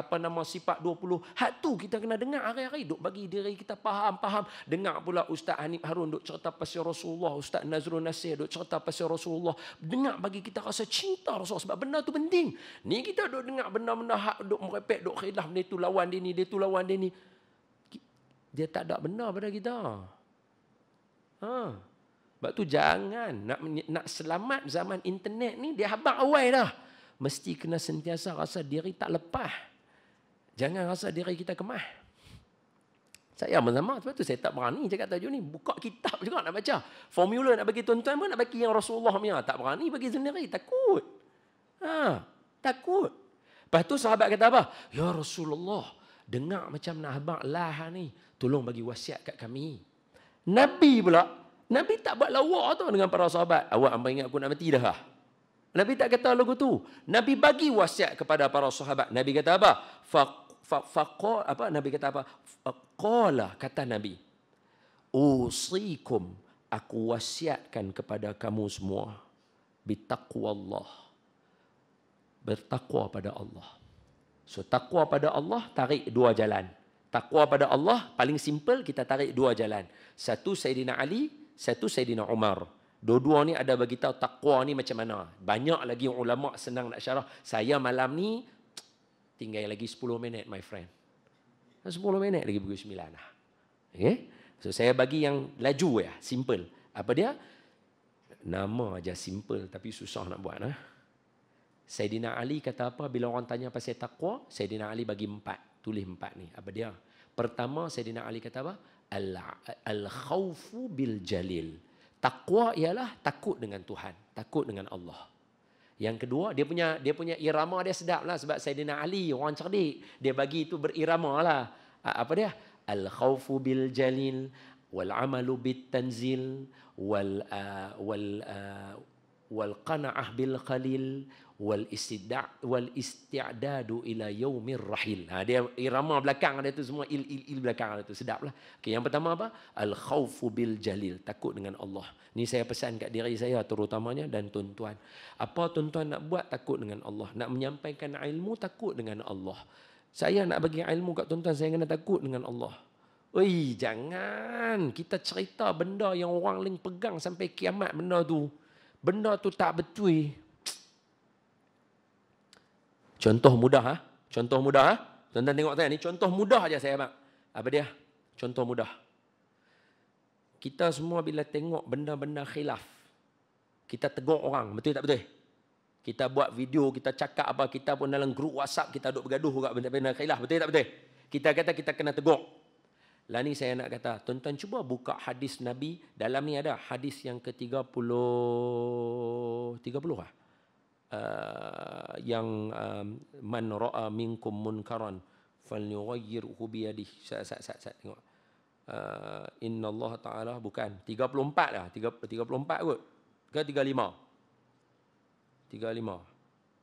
sifat 20. Hak tu kita kena dengar hari-hari. Duk bagi diri kita faham-faham. Dengar pula Ustaz Hanif Harun duk cerita pasal Rasulullah. Ustaz Nazrul Nasir duk cerita pasal Rasulullah. Dengar bagi kita rasa cinta Rasulullah. Sebab benda tu penting. Ni kita duk dengar benda-benda hak duk merepek, duk khilaf. Dia tu lawan dia ni, dia tu lawan dia ni. Dia tak ada benda pada kita. Sebab tu jangan nak selamat zaman internet ni, dia habaq awal dah. Mesti kena sentiasa rasa diri tak lepas. Jangan rasa diri kita kemah. Saya sama, sebab tu saya tak berani cakap tajuk ni. Buka kitab juga nak baca. Formula nak bagi tuan-tuan pun nak bagi yang Rasulullah punya. Tak berani bagi sendiri, takut. Takut. Lepas tu sahabat kata apa? Ya Rasulullah, dengar macam nak habaq lah ni. Tolong bagi wasiat kat kami. Nabi pula, Nabi tak buat lawak tu dengan para sahabat. Awak hamba ingat aku nak mati dah. Nabi tak kata lagu tu. Nabi bagi wasiat kepada para sahabat. Nabi kata apa? Nabi kata apa? Qala, kata Nabi. Usikum, aku wasiatkan kepada kamu semua. Bitaqwallah. Bertakwa pada Allah. So takwa pada Allah, tarik dua jalan. Takwa pada Allah, paling simple kita tarik dua jalan. Satu Sayyidina Ali, satu Sayyidina Umar. Dua-dua ni ada bagi tahu takwa ni macam mana. Banyak lagi ulama senang nak syarah. Saya malam ni tinggal lagi 10 minit my friend. 10 minit lagi pukul 9 lah. Okay? So saya bagi yang laju ya, simple. Apa dia? Nama aja simple tapi susah nak buat. Sayyidina Ali kata apa bila orang tanya pasal taqwa? Sayyidina Ali bagi 4. Tulis 4 ni. Apa dia? Pertama Sayyidina Ali kata apa? Al-khawfu bil jalil. Taqwa ialah takut dengan Tuhan, takut dengan Allah. Yang kedua, dia punya irama dia sedap lah sebab Sayyidina Ali orang cerdik. Dia bagi itu berirama lah. Apa dia? Al-khawfu bil jalil wal amalu bit tanzil wal qana'ah bil qalil wal isti'dadu ila yaumir rahil. Dia irama belakang ada tu semua il belakang ada tu sedaplah. Okey, yang pertama apa? Al khaufu bil jalil, takut dengan Allah. Ni saya pesan kat diri saya terutamanya dan tuan-tuan. Apa tuan-tuan nak buat takut dengan Allah, nak menyampaikan ilmu takut dengan Allah. Saya nak bagi ilmu kat tuan-tuan saya kena takut dengan Allah. Oi, jangan kita cerita benda yang orang lain pegang sampai kiamat benda tu. Benda tu tak betul. Contoh mudah Contoh mudah Tuan-tuan tengok saya ni contoh mudah aja saya bang. Apa dia? Contoh mudah. Kita semua bila tengok benda-benda khilaf, kita tegur orang, betul tak betul? Kita buat video, kita cakap apa, kita pun dalam grup WhatsApp kita duk bergaduh juga benda-benda khilaf, betul tak betul? Kita kata kita kena tegur. Lah ni saya nak kata, tuan-tuan cuba buka hadis Nabi, dalam ni ada hadis yang ke-30 yang man ra'a minkum munkaran falyughayyirhu bi yadihi. Saya tengok. Inna Allah Taala bukan 34 lah, 34 kot. Ke 35? 35.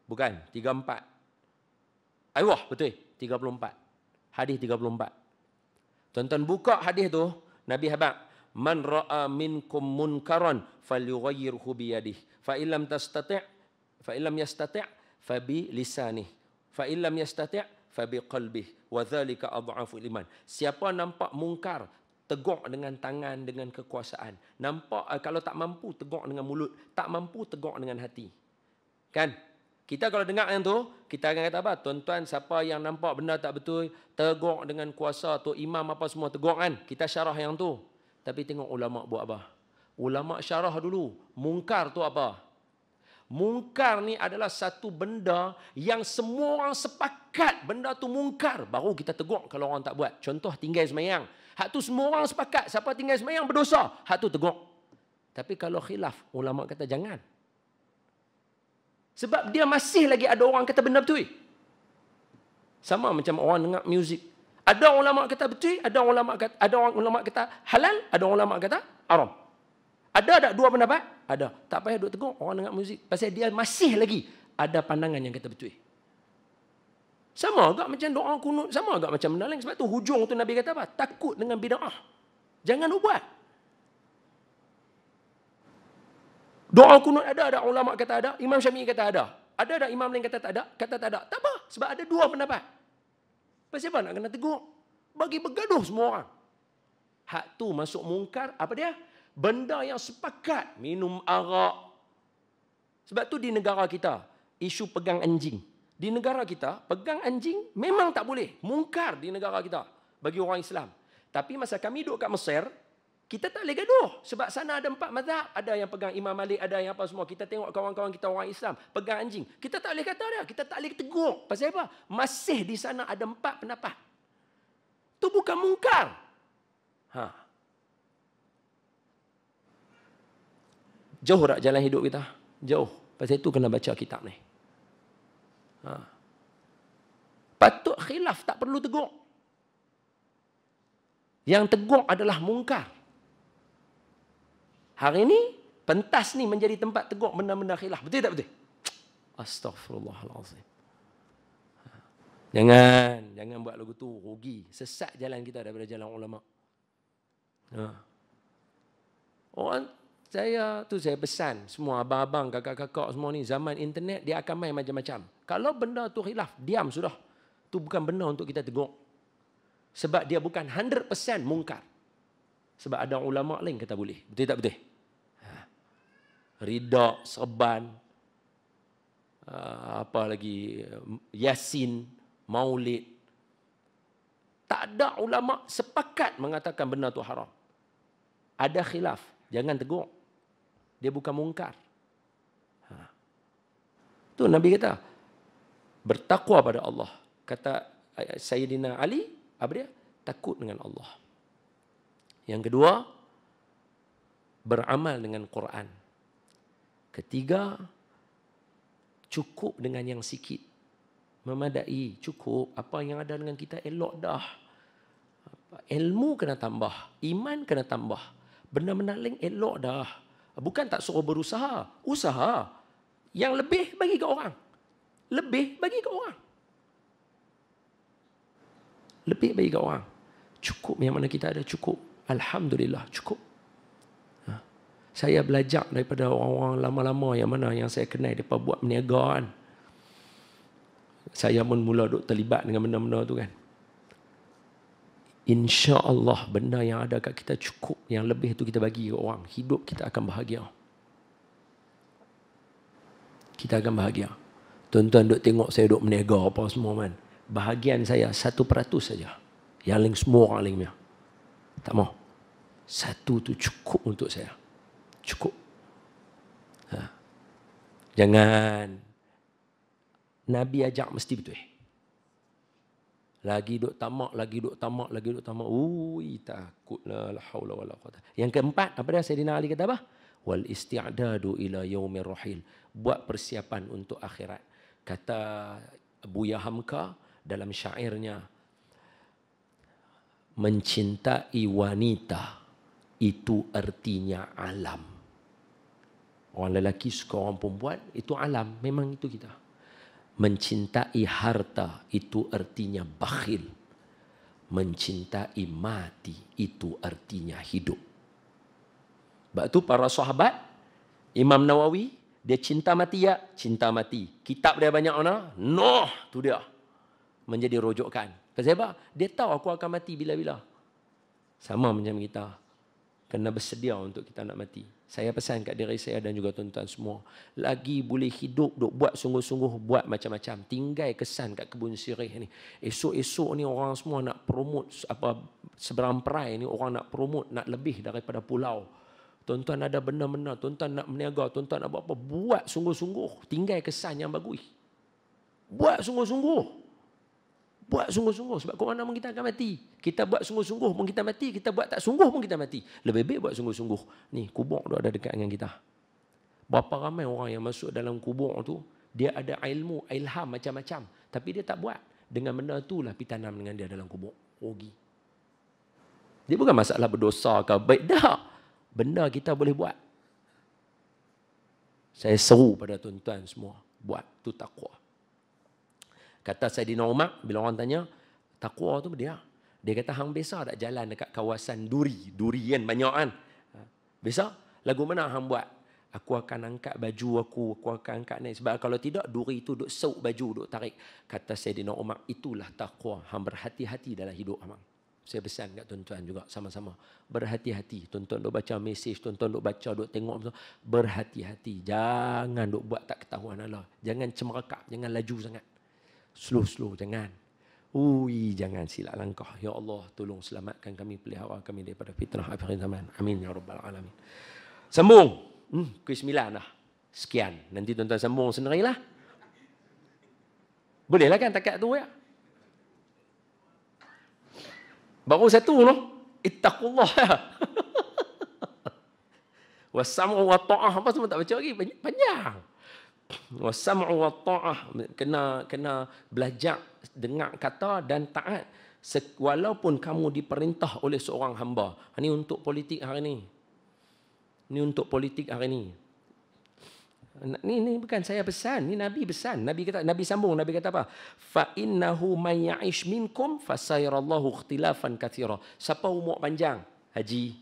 Bukan, 34. Ayuh, betul, 34. Hadis 34. Tuan-tuan buka hadis tu, Nabi habaq, man ra'a minkum munkaran falyughayyirhu bi yadihi. Fa illam tastati' fa illam yastati' fa bi lisanihi. Fa illam yastati' fa bi qalbihi. Wa dzalika adhafu iman. Siapa nampak mungkar, tegur dengan tangan, dengan kekuasaan. Nampak kalau tak mampu tegur dengan mulut, tak mampu tegur dengan hati. Kan? Kita kalau dengar yang tu, kita akan kata apa? Tuan-tuan, siapa yang nampak benda tak betul, tegur dengan kuasa, tu imam apa semua tegur kan? Kita syarah yang tu. Tapi tengok ulama buat apa? Ulama syarah dulu. Mungkar tu apa? Mungkar ni adalah satu benda yang semua orang sepakat benda tu mungkar. Baru kita tegur kalau orang tak buat. Contoh tinggal semayang. Hak tu semua orang sepakat. Siapa tinggal semayang berdosa. Hak tu tegur. Tapi kalau khilaf, ulama kata jangan. Sebab dia masih lagi ada orang kata benda betul. Sama macam orang dengar muzik. Ada ulama kata betul, ada orang ulama kata halal, ada orang ulama kata haram. Ada tak dua pendapat? Ada. Tak payah duk tegur orang dengar muzik. Pasal dia masih lagi ada pandangan yang kata betul. Sama agak macam doa kunut, sama agak macam benda lain. Sebab tu hujung tu Nabi kata apa? Takut dengan bid'ah. Jangan buat. Doa kunut ada ulama kata ada, Imam Syafi'i kata ada. Ada imam lain kata tak ada, kata tak ada. Tak apa, sebab ada dua pendapat. Pasal apa nak kena tegur? Bagi bergaduh semua orang. Hak tu masuk mungkar, apa dia? Benda yang sepakat, minum arak. Sebab tu di negara kita, isu pegang anjing. Di negara kita, pegang anjing memang tak boleh. Mungkar di negara kita bagi orang Islam. Tapi masa kami duduk kat Mesir, kita tak boleh gaduh. Sebab sana ada 4 mazhab. Ada yang pegang Imam Malik, ada yang apa semua. Kita tengok kawan-kawan kita orang Islam pegang anjing. Kita tak boleh kata dia. Kita tak boleh tegur. Pasal apa? Masih di sana ada 4 pendapat. Itu bukan mungkar. Jauh tak jalan hidup kita? Jauh. Pasal itu kena baca kitab ni. Patut khilaf tak perlu tegur. Yang tegur adalah mungkar. Hari ini, pentas ni menjadi tempat tegur benda-benda khilaf. Betul tak betul? Astaghfirullahalazim. Jangan buat lagu tu. Rugi. Sesat jalan kita daripada jalan ulama. Orang saya pesan semua abang-abang, kakak-kakak semua ni, zaman internet dia akan main macam-macam. Kalau benda tu khilaf, diam sudah. Tu bukan benda untuk kita tegur. Sebab dia bukan 100% mungkar. Sebab ada ulama lain kata boleh. Betul tak betul? Rida, serban, apa lagi, Yasin, Maulid. Tak ada ulama sepakat mengatakan benda tu haram. Ada khilaf, jangan tegur. Dia bukan mungkar. Tu Nabi kata, bertakwa pada Allah. Kata Sayyidina Ali, apa dia? Takut dengan Allah. Yang kedua, beramal dengan Quran. Ketiga, cukup dengan yang sikit. Memadai, cukup. Apa yang ada dengan kita elok dah. Ilmu kena tambah, iman kena tambah. Benda-benda lain elok dah. Bukan tak suruh berusaha, usaha. Yang lebih bagi ke orang. Lebih bagi ke orang. Lebih bagi ke orang. Cukup yang mana kita ada cukup. Alhamdulillah cukup. Saya belajar daripada orang-orang lama-lama yang mana yang saya kenal mereka buat perniagaan. Saya pun mula duk terlibat dengan benda-benda tu kan. Insya-Allah benda yang ada kat kita cukup. Yang lebih tu kita bagi ke orang. Hidup kita akan bahagia. Kita akan bahagia. Tuan-tuan duk tengok saya duk berniaga apa semua kan. Bahagian saya 1% saja. Yang lain semua orang lain punya. Tak mau. 1 tu cukup untuk saya. Cukup. Jangan. Nabi ajak mesti betul. Lagi duk tamak, lagi duk tamak, lagi duk tamak. Ui, takutlah. La haula wala quwwata. Yang keempat, apa dia Sayyidina Ali kata apa? Wal isti'dadu ila yaumir rahil. Buat persiapan untuk akhirat. Kata Buya Hamka dalam syairnya, mencintai wanita itu artinya alam. Orang lelaki suka orang perempuan, itu alam. Memang itu kita. Mencintai harta itu artinya bakhil. Mencintai mati itu artinya hidup. Sebab itu para sahabat, Imam Nawawi, dia cinta mati ya? Cinta mati. Kitab dia banyak mana? Noh, tu dia. Menjadi rujukan. Pasal apa? Dia tahu aku akan mati bila-bila. Sama macam kita. Kena bersedia untuk kita nak mati. Saya pesan kat diri saya dan juga tuan-tuan semua. Lagi boleh hidup, duk buat sungguh-sungguh, buat macam-macam. Tinggal kesan kat kebun sirih ni. Esok-esok ni orang semua nak promote apa seberang perai ni, orang nak promote, nak lebih daripada pulau. Tuan-tuan ada benda-benda, tuan-tuan nak berniaga, tuan-tuan nak buat apa, buat sungguh-sungguh. Tinggal kesan yang bagus. Buat sungguh-sungguh. Buat sungguh-sungguh. Sebab korang nama kita akan mati. Kita buat sungguh-sungguh pun kita mati. Kita buat tak sungguh pun kita mati. Lebih baik buat sungguh-sungguh. Ni, kubur tu ada dekat dengan kita. Berapa ramai orang yang masuk dalam kubur tu, dia ada ilmu, ilham macam-macam. Tapi dia tak buat. Dengan benda tu lah pergi tanam dengan dia dalam kubur. Rugi. Dia bukan masalah berdosa ke baik. Tak. Benda kita boleh buat. Saya seru pada tuan-tuan semua. Buat. Tu taqwa. Kata Saidina Umar, bila orang tanya, takwa tu dia. Dia kata, hang biasa tak jalan dekat kawasan duri. Duri kan, banyak kan. Biasa, lagu mana hang buat? Aku akan angkat baju aku akan angkat naik. Sebab kalau tidak, duri itu duk sauk baju, duk tarik. Kata Saidina Umar, itulah takwa. Hang berhati-hati dalam hidup hang. Saya pesan kat tuan-tuan juga sama-sama. Berhati-hati. Tuan-tuan duk baca mesej, tuan-tuan duk baca, duk tengok. Berhati-hati. Jangan duk buat tak ketahuan Allah. Jangan cemerakap, jangan laju sangat. Slow-slow, jangan. Ui, jangan silap langkah. Ya Allah, tolong selamatkan kami, pelihara kami daripada fitnah akhir zaman. Amin ya rabbal alamin. Sambung. Kuis 9 dah. Sekian. Nanti tuan-tuan sambung sendirilah. Bolehlah kan takat tu ya? Baru satu noh. Ittaqullah. Wassam'u wa ta'ah. Apa semua tak baca lagi? Panjang. Wasam'u wa ta'ah, kena belajar dengar kata dan taat walaupun kamu diperintah oleh seorang hamba. Ini untuk politik hari ni. Ini untuk politik hari ni. Ini bukan saya pesan, ini Nabi pesan. Nabi kata, Nabi sambung, Nabi kata apa? Fa innahu may ya'ish minkum fasayarallahu ikhtilafan katsira. Siapa umur panjang? Haji.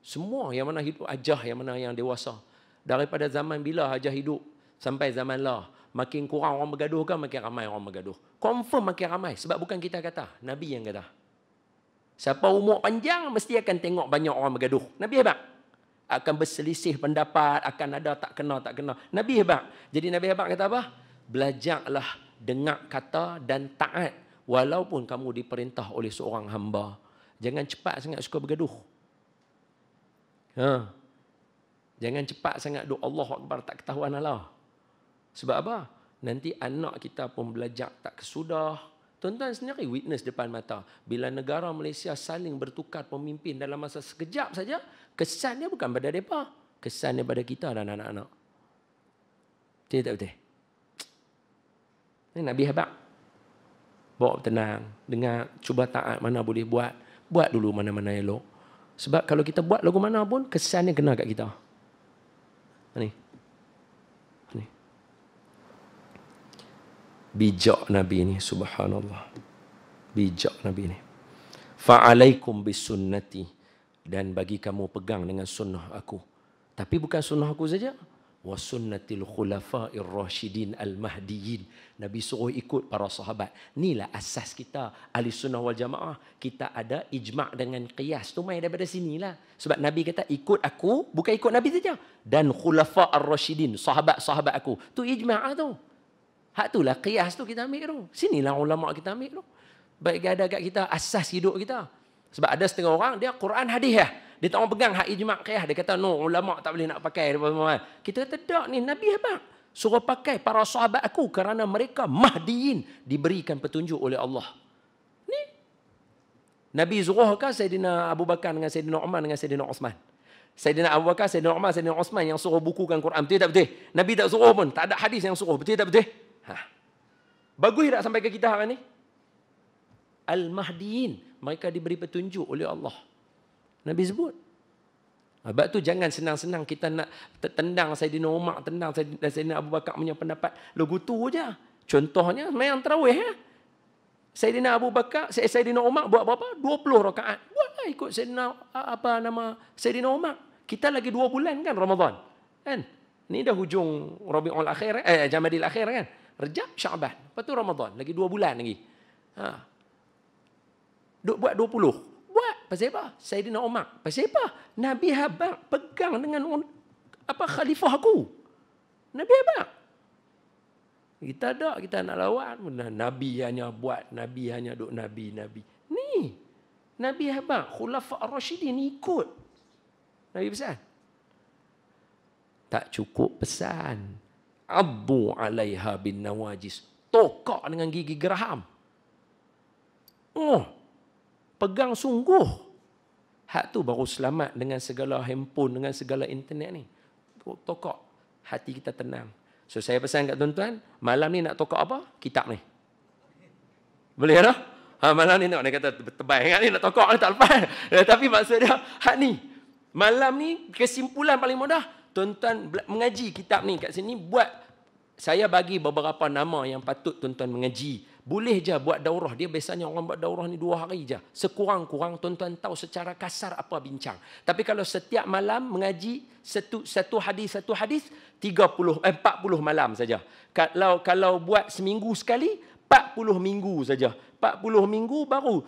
Semua yang mana hidup ajah, yang mana yang dewasa. Daripada zaman bila hajah hidup sampai zaman lah. Makin kurang orang bergaduh kan, makin ramai orang bergaduh. Confirm makin ramai. Sebab bukan kita kata. Nabi yang kata. Siapa umur panjang, mesti akan tengok banyak orang bergaduh. Nabi hebat. Akan berselisih pendapat, akan ada tak kena. Nabi hebat. Jadi Nabi hebat kata apa? Belajarlah dengar kata dan taat walaupun kamu diperintah oleh seorang hamba. Jangan cepat sangat suka bergaduh. Jangan cepat sangat duk Allahu Akbar tak ketahuan Allah. Sebab apa? Nanti anak kita pun belajar tak kesudah. Tuan-tuan sendiri witness depan mata. Bila negara Malaysia saling bertukar pemimpin dalam masa sekejap saja, kesannya bukan pada mereka. Kesannya pada kita dan anak-anak. Betul tak betul? Ini Nabi habaq. Bawa tenang. Dengar, cuba taat mana boleh buat. Buat dulu mana-mana elok. Sebab kalau kita buat lagu mana pun, kesannya kena kat kita. Ni. Bijak Nabi ini, subhanallah. Bijak Nabi ini. Fa'alaikum bisunnati. Dan bagi kamu pegang dengan sunnah aku. Tapi bukan sunnah aku saja. Wa sunnatil khulafa'ir rasyidin al-mahdiyin. Nabi suruh ikut para sahabat. Inilah asas kita. Ahli sunnah wal jamaah. Kita ada ijma' dengan qiyas. Tu main daripada sinilah. Sebab Nabi kata ikut aku. Bukan ikut Nabi saja. Dan khulafa'ir rasyidin. Sahabat-sahabat aku. Tu ijma' tu. Hak tu lah qiyas tu kita ambil tu. Sinilah ulama' kita ambil tu. Baik ada kat kita asas hidup kita. Sebab ada setengah orang dia Quran hadis lah. Dia tak mau pegang hak ijma' qiyas. Dia kata no, ulama' tak boleh nak pakai. Kita kata tak ni Nabi apa? Suruh pakai para sahabat aku kerana mereka mahdiyin, diberikan petunjuk oleh Allah. Ni Nabi suruhkah Sayyidina Abu Bakar dengan Sayyidina Umar dengan Sayyidina Osman? Sayyidina Abu Bakar, Sayyidina Umar, Sayyidina Osman yang suruh bukukan Quran. Betul tak betul? Nabi tak suruh pun. Tak ada hadis yang suruh. Betul tak betul? Bagus tak sampai ke kita hari ni? Al-Mahdiyin. Mereka diberi petunjuk oleh Allah. Nabi sebut. Sebab tu jangan senang-senang kita nak tendang Sayyidina Umar, tendang Sayyidina Abu Bakar punya pendapat. Lagu tu je. Contohnya, main tarawih. Sayyidina Abu Bakar, Sayyidina Umar buat berapa? 20 rakaat. Buatlah ikut Sayyidina Umar. Kita lagi 2 bulan kan Ramadan. Kan? Ni dah hujung Rabiul Akhir, Jamadil Akhir kan? Rejab, Syaban. Lepas tu Ramadan. Lagi 2 bulan lagi. Buat 20. Buat. Pasal apa? Sayyidina Umar. Pasal apa? Nabi habaq pegang dengan khalifah aku. Nabi habaq. Kita tak. Kita nak lawan. Nabi hanya buat. Nabi hanya duk Nabi. Ni. Nabi habaq. Khulafa' ar-Rasyidin ikut. Nabi pesan. Tak cukup pesan. Addu 'alaiha bin nawajis. Tokak dengan gigi geraham. Pegang sungguh. Hak tu baru selamat dengan segala handphone, dengan segala internet ni. Tokak. Hati kita tenang. So saya pesan kat tuan-tuan, malam ni nak tokak apa? Kitab ni. Boleh tak? Malam ni nak dia kata tebal ingat ni nak tokak ni tak lepas. Tapi maksud dia, hak ni. Malam ni kesimpulan paling mudah. Tuan-tuan mengaji kitab ni kat sini, saya bagi beberapa nama yang patut tuan-tuan mengaji. Boleh je buat daurah. Dia biasanya orang buat daurah ni 2 hari je. Sekurang-kurang tuan-tuan tahu secara kasar apa bincang. Tapi kalau setiap malam mengaji satu hadis 40 malam saja. Kalau buat seminggu sekali 40 minggu saja. 40 minggu baru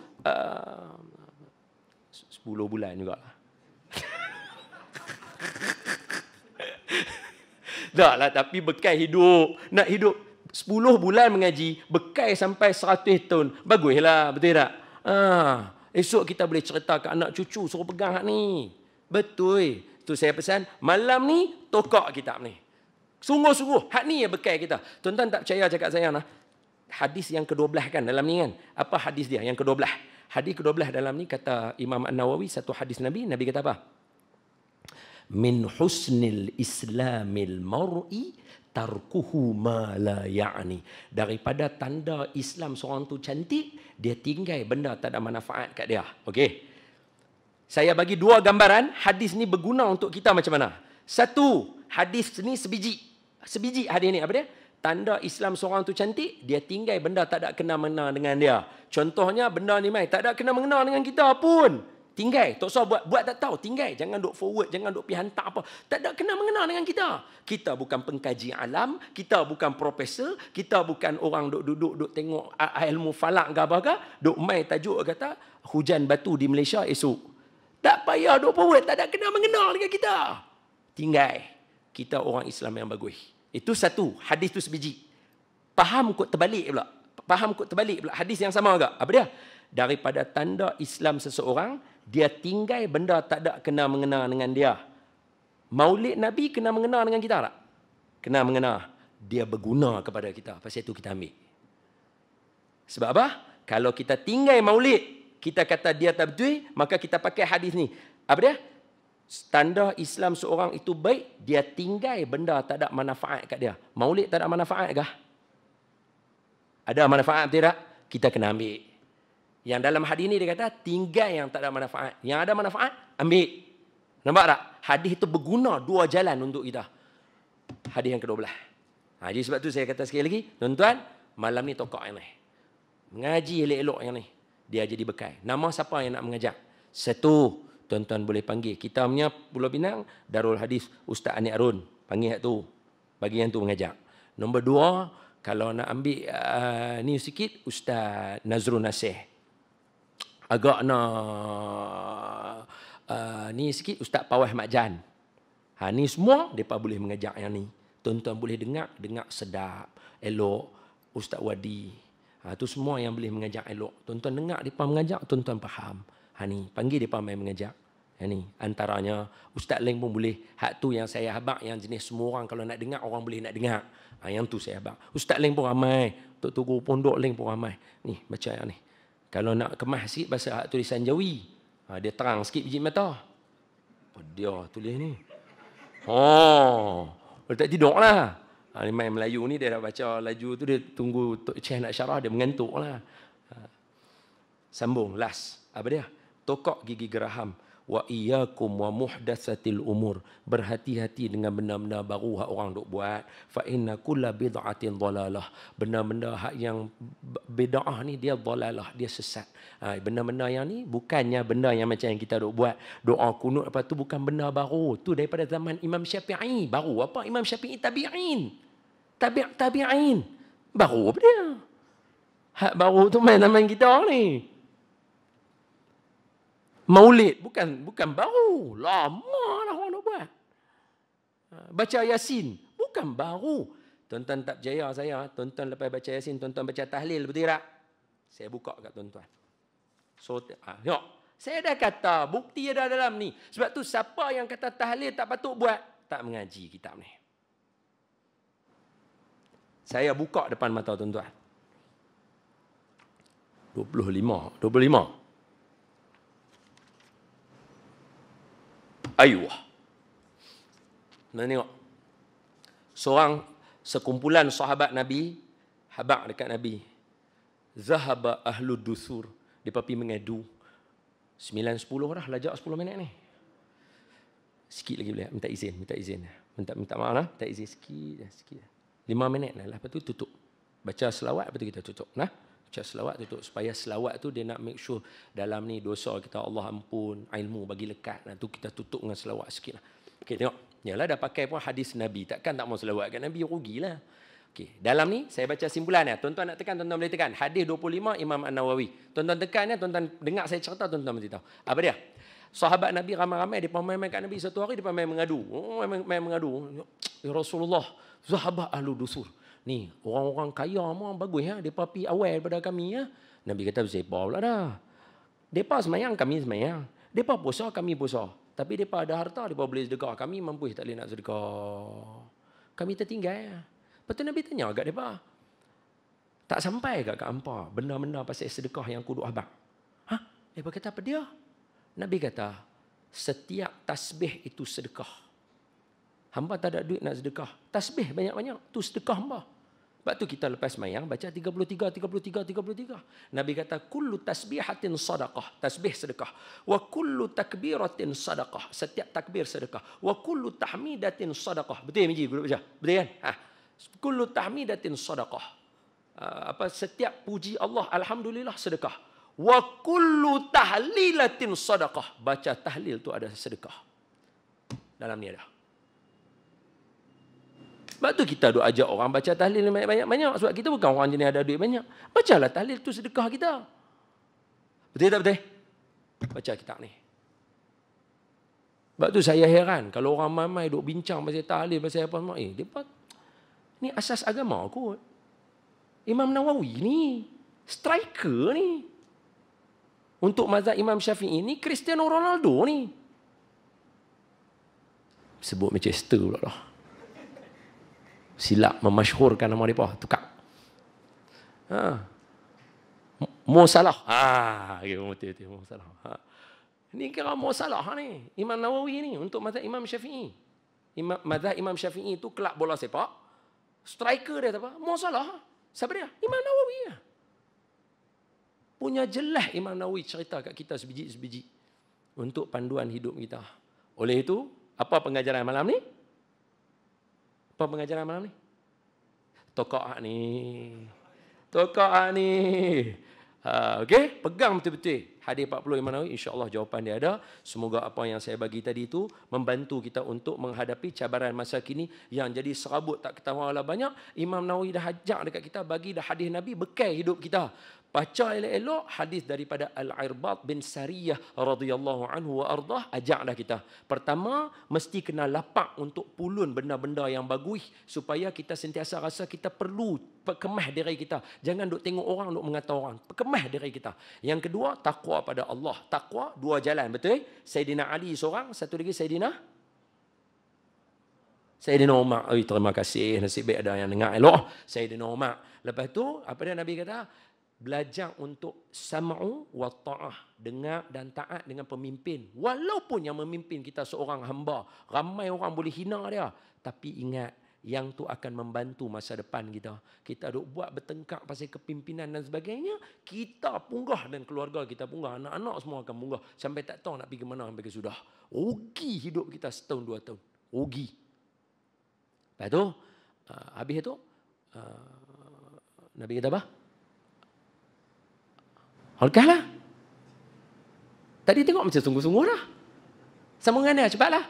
10 bulan juga. Taklah, tapi bekal hidup. Nak hidup 10 bulan mengaji, bekal sampai 100 tahun. Baguslah, betul tak? Esok kita boleh cerita ke anak cucu, suruh pegang hak ni. Betul. Tu saya pesan, malam ni tokak kitab ni. Sungguh-sungguh, hak ni yang bekal kita. Tuan-tuan tak percaya cakap saya nah. Hadis yang ke-12 kan dalam ni kan. Apa hadis dia yang ke-12? Hadis ke-12 dalam ni kata Imam An-Nawawi, satu hadis Nabi kata apa? Min husnil islamil mar'i tarkuhu ma la ya'ni. Daripada tanda Islam seorang tu cantik, dia tinggal benda tak ada manfaat kat dia. Okey. Saya bagi 2 gambaran, hadis ni berguna untuk kita macam mana. Satu, hadis ni sebiji. Sebiji hadis ni apa dia? Tanda Islam seorang tu cantik, dia tinggal benda tak ada kena-mengena dengan dia. Contohnya benda ni mai tak ada kena-mengena dengan kita pun. Tinggal, tak usah buat tak tahu, tinggal. Jangan duk forward, jangan duk pergi hantar apa. Tak ada kena-mengena dengan kita. Kita bukan pengkaji alam, kita bukan profesor, kita bukan orang duk tengok ilmu falak ke apa ke, duk mai tajuk kata hujan batu di Malaysia esok. Tak payah duk forward, tak ada kena-mengena dengan kita. Tinggal. Kita orang Islam yang bagus. Itu satu, hadis tu sebiji. Faham kot terbalik pula. Faham kot terbalik pula. Hadis yang sama agak. Apa dia? Daripada tanda Islam seseorang, dia tinggal benda tak ada kena-mengena dengan dia. Maulid Nabi kena mengena dengan kita tak? Kena mengena. Dia berguna kepada kita. Pasal itu kita ambil. Sebab apa? Kalau kita tinggal maulid, kita kata dia tak betul, maka kita pakai hadis ni. Apa dia? Tanda Islam seorang itu baik, dia tinggal benda tak ada manfaat kat dia. Maulid tak ada manfaat kah? Ada manfaat tidak? Kita kena ambil. Yang dalam hadis ni dia kata, tinggal yang tak ada manfaat. Yang ada manfaat, ambil. Nampak tak? Hadis itu berguna dua jalan untuk kita. Hadis yang ke-12. Jadi sebab tu saya kata sekali lagi, tuan-tuan, malam ni tokak yang ni. Mengaji elok-elok yang ni. Dia jadi bekal. Nama siapa yang nak mengajak? Satu, tuan-tuan boleh panggil. Kita punya Pulau Pinang, Darul Hadis Ustaz Anik Arun. Panggil tu. Bagi yang tu mengajak. Nombor dua, kalau nak ambil ni sikit, Ustaz Nazrul Nasih. Agak nak ni sikit, Ustaz Pawah Makjan. Ni semua, mereka boleh mengajak yang ni. Tuan-tuan boleh dengar sedap, elok. Ustaz Wadi. Itu semua yang boleh mengajak elok. Tuan-tuan dengar mereka mengajak, tuan-tuan faham. Ni, panggil mereka main mengajak. Ni, antaranya, Ustaz lain pun boleh. Hak tu yang saya habak, yang jenis semua orang kalau nak dengar, orang boleh nak dengar. Yang tu saya habak. Ustaz lain pun ramai. Tok Tugu Pondok lain pun ramai. Ni, baca yang ni. Kalau nak kemas sikit, bahasa hak tulisan Jawi. Dia terang sikit biji mata. Dia tulis ni. Tak tidur lah. Main Melayu ni dia dah baca laju tu, dia tunggu Tok Ceh nak syarah, dia mengantuk lah. Sambung, last. Apa dia? Tokak gigi geraham. Wa iyyakum wa muhdatsatil umur. Berhati-hati dengan benda-benda baru hak orang duk buat. Fa inna kulla bid'atin dhalalah. Benda-benda hak yang bid'ah ni dia dhalalah, dia sesat. Benda-benda yang ni bukannya benda yang macam yang kita duk buat. Doa kunut apa tu bukan benda baru. Tu daripada zaman Imam Syafi'i. Baru apa? Imam Syafi'i tabi'in. Tabi'in. Baru apa dia? Hak baru tu main zaman kita ni. Maulid bukan baru, lama lah orang nak buat. Baca Yasin bukan baru. Tuan-tuan tak percaya saya, tuan-tuan lepas baca Yasin, tuan-tuan baca tahlil, betul tak? Saya buka kat tuan-tuan. So, tengok. Saya dah kata, bukti ada dalam ni. Sebab tu siapa yang kata tahlil tak patut buat, tak mengaji kitab ni. Saya buka depan mata tuan-tuan. 25. Ayuh. Nak tengok. Seorang sekumpulan sahabat Nabi, habaq dekat Nabi. Zahaba ahlud dusur. Dia pergi mengadu. 9-10 dah, lajak 10 minit ni. Sikit lagi boleh, minta izin. Minta maaf lah, minta izin sikit. 5 minit lah, lepas tu tutup. Baca selawat, lepas tu kita tutup. Baca selawat tutup. Supaya selawat tu dia nak make sure dalam ni dosa kita Allah ampun, ilmu bagi lekat. Tu kita tutup dengan selawat sikit lah. Okey, tengok. Yalah dah pakai pun hadis Nabi. Takkan tak mau selawat kat Nabi, rugilah. Okey, dalam ni saya baca simpulan ya. Tuan-tuan nak tekan, tuan-tuan boleh tekan. Hadis 25 Imam An-Nawawi. Tuan-tuan tekan ya, tuan-tuan dengar saya cerita, tuan-tuan mesti tahu. Apa dia? Sahabat Nabi ramai-ramai dia main kat Nabi satu hari, dia main mengadu. Main mengadu. Ya Rasulullah, zahabah ahlu dusur. Ni, orang-orang kaya memang bagus ya. Depa pi awal daripada kami ya. Nabi kata sepa pula dah. Depa semayang, kami semayang. Depa puasa, kami puasa. Tapi depa ada harta, depa boleh sedekah. Kami mampu tak boleh nak sedekah. Kami tertinggal ya. Lepas tu Nabi tanya agak depa. Tak sampai agak kat hampa benda-benda pasal sedekah yang kudu abang. Depa kata apa dia? Nabi kata, setiap tasbih itu sedekah. Hamba tak ada duit nak sedekah. Tasbih banyak-banyak. Tu sedekah hamba. Sebab tu kita lepas mayang baca 33. Nabi kata, kullu tasbihatin sadaqah. Tasbih sedekah. Wa kullu takbiratin sadaqah. Setiap takbir sedekah. Wa kullu tahmidatin sadaqah. Betul ya, Miji? Betul kan? Kullu tahmidatin sadaqah. Setiap puji Allah, alhamdulillah, sedekah. Wa kullu tahlilatin sadaqah. Baca tahlil tu ada sedekah. Dalam ni ada. Sebab tu kita duk ajak orang baca tahlil banyak-banyak. Sebab kita bukan orang jenis ada duit banyak. Bacalah tahlil tu sedekah kita. Betul tak betul? Baca kitab ni. Sebab tu saya heran. Kalau orang ramai duk bincang pasal tahlil, pasal apa semua. Ni asas agama kot. Imam Nawawi ni striker ni. Untuk mazhab Imam Syafi'i ni Cristiano Ronaldo ni. Sebut Manchester pula lah. Silap memasyhurkan nama mereka. Tukar. Mo Salah. Betul-betul Mo Salah. Ini kira Mo Salah ni. Imam Nawawi ni untuk mazhab Imam Syafi'i. Mazhab Imam Syafi'i itu kelab bola sepak. Striker dia apa? Mo Salah. Siapa dia? Imam Nawawi lah. Punya jelas Imam Nawawi cerita kat kita sebiji-sebiji untuk panduan hidup kita. Oleh itu, apa pengajaran malam ni? Apa pengajaran malam ni? Tokak ni. Okey, pegang betul-betul hadis 40 Imam Nawawi, insya-Allah jawapan dia ada. Semoga apa yang saya bagi tadi itu membantu kita untuk menghadapi cabaran masa kini yang jadi serabut tak ketahuan oleh banyak. Imam Nawawi dah ajak dekat kita, bagi dah hadis Nabi bekal hidup kita. Baca elok-elok hadis daripada Al-Irbad bin Sariyah radhiyallahu anhu wa ardah, ajak dah kita. Pertama, mesti kena lapak untuk pulun benda-benda yang bagus supaya kita sentiasa rasa kita perlu kemah diri kita. Jangan duk tengok orang, duk mengata orang. Kemah diri kita. Yang kedua, takwa pada Allah. Takwa dua jalan, betul? Sayyidina Ali seorang, satu lagi Sayyidina Umar. Terima kasih, nasib baik ada yang dengar elok. Sayyidina Umar. Lepas tu, apa dia Nabi kata? Belajar untuk sam'u wa ta'ah, dengar dan taat dengan pemimpin. Walaupun yang memimpin kita seorang hamba, ramai orang boleh hina dia, tapi ingat yang tu akan membantu masa depan kita. Kita duk buat bertengkar pasal kepimpinan dan sebagainya, kita punggah dan keluarga kita punggah, anak-anak semua akan punggah sampai tak tahu nak pergi mana sampai ke sudah. Rugi hidup kita setahun 2 tahun. Rugi. Lepas tu habis itu Nabi kata apa? Halkahlah. Tadi tengok macam sungguh-sungguh dah. Sama dengan dia, cepatlah.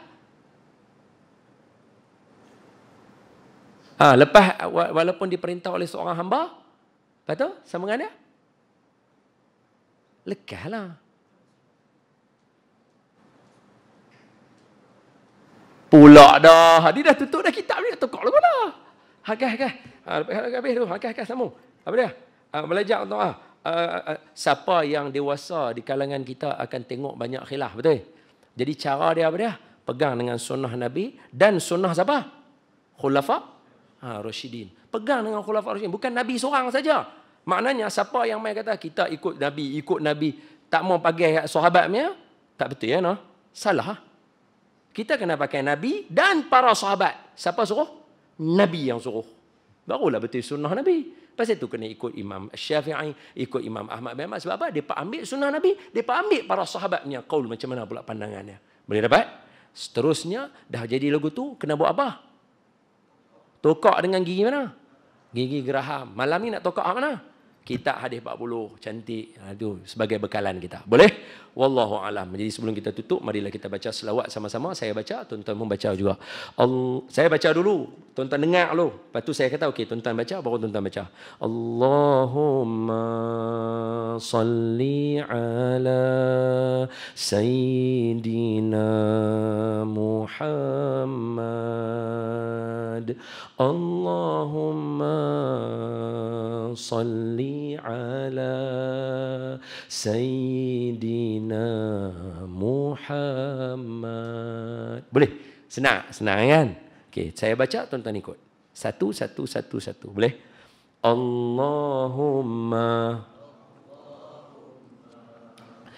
Lepas walaupun diperintah oleh seorang hamba, lepas tu sama dengan dia, lekahlah. Pula dah. Dia dah tutup dah kitab ni, tukar lagu dah. Habis tu, sambung. Apa dia? Belajar untuk siapa yang dewasa di kalangan kita akan tengok banyak khilaf, betul? Jadi cara dia apa dia? Pegang dengan sunnah Nabi dan sunnah siapa? Khulafa Rasyidin. Pegang dengan Khulafa Rasyidin. Bukan Nabi seorang saja. Maknanya siapa yang main kata kita ikut Nabi, tak mau pakai sahabatnya, tak betul ya, no? Salah. Kita kena pakai Nabi dan para sahabat. Siapa suruh? Nabi yang suruh. Barulah betul sunnah Nabi. Pasal itu kena ikut Imam Syafi'i, ikut Imam Ahmad bin Hanbal. Sebab apa? Dia ambil sunnah Nabi, dia ambil para sahabatnya. Qaul macam mana pula pandangannya. Boleh dapat? Seterusnya, dah jadi lagu tu, kena buat apa? Tokak dengan gigi mana? Gigi geraham. Malam ni nak tokak mana? Kitab hadis 40. Cantik. Itu sebagai bekalan kita. Boleh? Wallahu alam. Jadi sebelum kita tutup, marilah kita baca selawat sama-sama. Saya baca, tuan-tuan membaca juga. Saya baca dulu. Tuan-tuan dengar dulu. Lepas tu saya kata, okey, tuan-tuan baca, baru tuan-tuan baca. Allahumma salli ala Sayyidina Muhammad. Allahumma salli ala Sayyidina Muhammad. Boleh? Senang kan? Okey, saya baca, tuan-tuan ikut. Satu. Boleh? Allahumma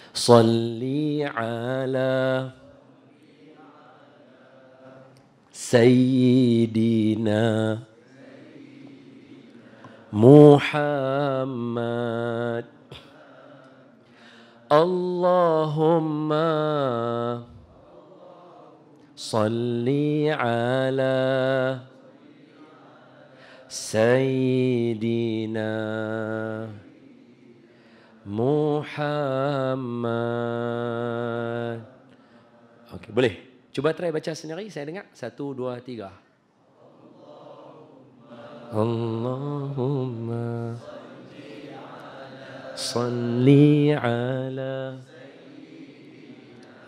salli ala Sayyidina Muhammad. Allahumma salli ala Sayyidina Muhammad. Okey, boleh. Cuba try baca sendiri, saya dengar. 1, 2, 3. Allahumma salli ala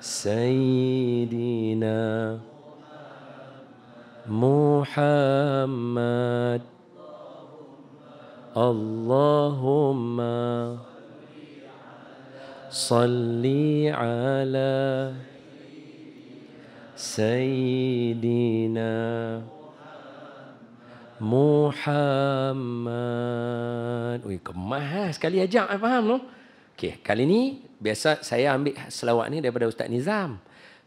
Sayyidina Muhammad. Allahumma salli ala Sayyidina Muhammad. Ui, kemas sekali ajak, faham no? Okey, kali ni biasa saya ambil selawat ni daripada Ustaz Nizam.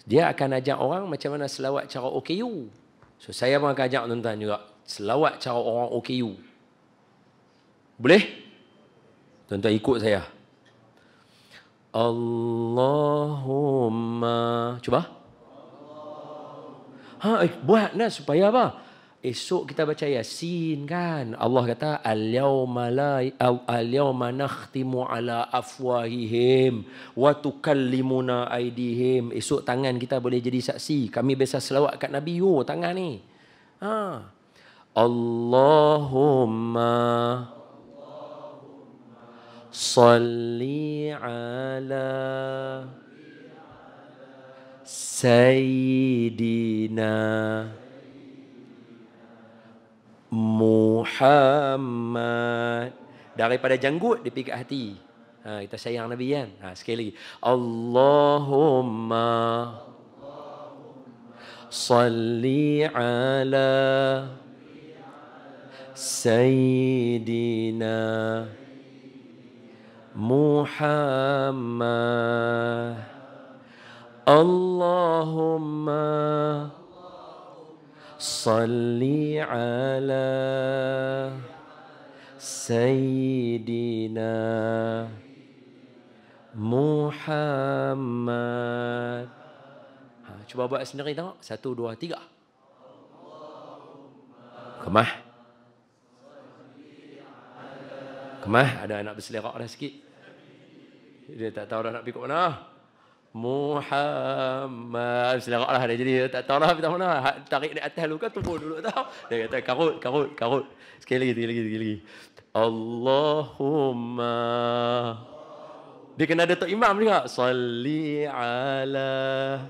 Dia akan ajak orang macam mana selawat cara OKU. So saya pun akan ajak tuan-tuan juga selawat cara orang OKU. Boleh? Tuan-tuan ikut saya. Allahumma. Cuba. Buat lah supaya apa? Esok kita baca Yasin kan. Allah kata al-yawma nakhtimu ala afwahihim wa tukallimuna aydihim. Esok tangan kita boleh jadi saksi. Kami biasa selawat kat Nabi tangan ni. Allahumma salli ala Sayyidina Muhammad. Daripada janggut dia pergi kat hati. Kita sayang Nabi kan. Sekali lagi. Allahumma salli ala Sayyidina Muhammad. Allahumma salli ala Sayyidina Muhammad. Cuba buat sendiri tengok. 1, 2, 3. Kemah. Kemah. Ada anak berselerak dah sikit. Dia tak tahu dah nak pergi ke mana. Muhammad. Selerak lah dia jadi. Tak tahu lah pergi ke mana. Tarik di atas luka, turun dulu tahu. Dia kata karut. Sekali lagi. Allahumma. Dia kena ada tok imam juga. Salli ala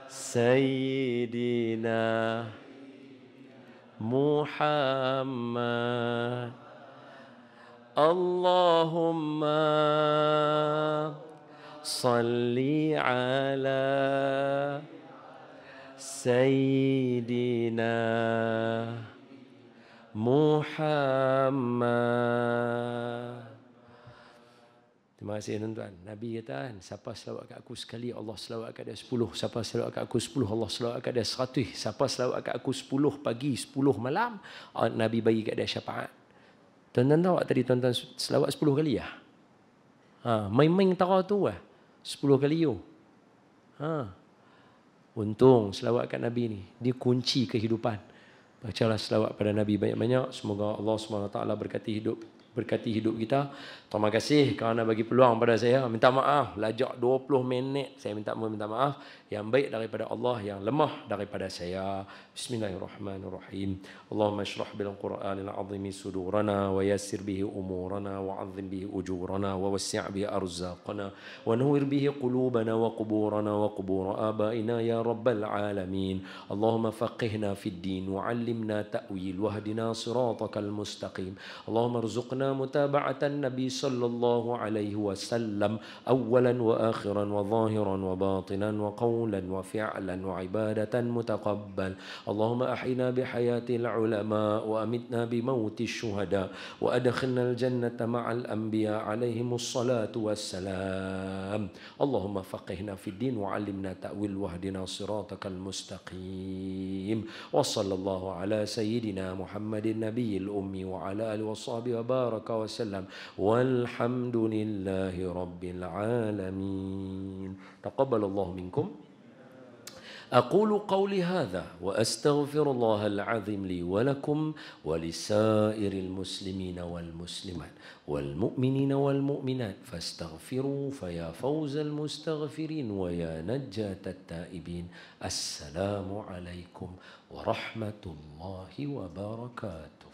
Sayyidina Muhammad. Allahumma salli ala Sayyidina Muhammad. Terima kasih tuan-tuan. Nabi kata kan, siapa selawat kat aku sekali, Allah selawat kat dia 10. Siapa selawat kat aku 10, Allah selawat kat dia 100. Siapa selawat kat aku 10 pagi, 10 malam, Nabi bagi kat dia syafaat. Tuan-tuan tahu tadi tuan-tuan selawat 10 kali ya? Main-main tara tu 10 kali yo. Untung selawat kat Nabi ni, dia kunci kehidupan. Bacalah selawat pada Nabi banyak-banyak. Semoga Allah SWT berkati hidup kita. Terima kasih kerana bagi peluang pada saya. Minta maaf lajak 20 minit. Saya minta maaf. Yang baik daripada Allah, yang lemah daripada saya. Bismillahirrahmanirrahim. Allahumma syrah bil Qur'anil azim sudurana wa yassir bihi umurana wa 'azzim bihi ujurana wa wassi' bihi arzaqana wa nawwir bihi qulubana wa quburana wa qubur abaina ya rabbal alamin. Allahumma faqihna fid din wa 'allimna ta'wil wahdina siratakal mustaqim. Allahumma rzuqna mutaba'atan nabi sallallahu alaihi wasallam awwalan wa akhiran wa zahiran wa batinan wa qawlan wa fi'lan wa ibadatan mutaqabbal. Allahumma ahyina bihayatil ulama wa amitna bimautis syuhada wa adkhilna al-jannata ma'al anbiya alaihimus salatu wassalam. Allahumma faqihna fid din wa 'allimna ta'wil wahdina siratakal mustaqim. Wa sallallahu ala sayyidina Muhammadin nabiyil ummi wa ala alihi washabihi wa baraka wa sallam. Walhamdulillahi rabbil alamin. Taqabbalallahu minkum. أقول قولي هذا وأستغفر الله العظيم لي ولكم ولسائر المسلمين والمسلمات والمؤمنين والمؤمنات فاستغفروا فيا فوز المستغفرين ويا نجاة التائبين. السلام عليكم ورحمة الله وبركاته.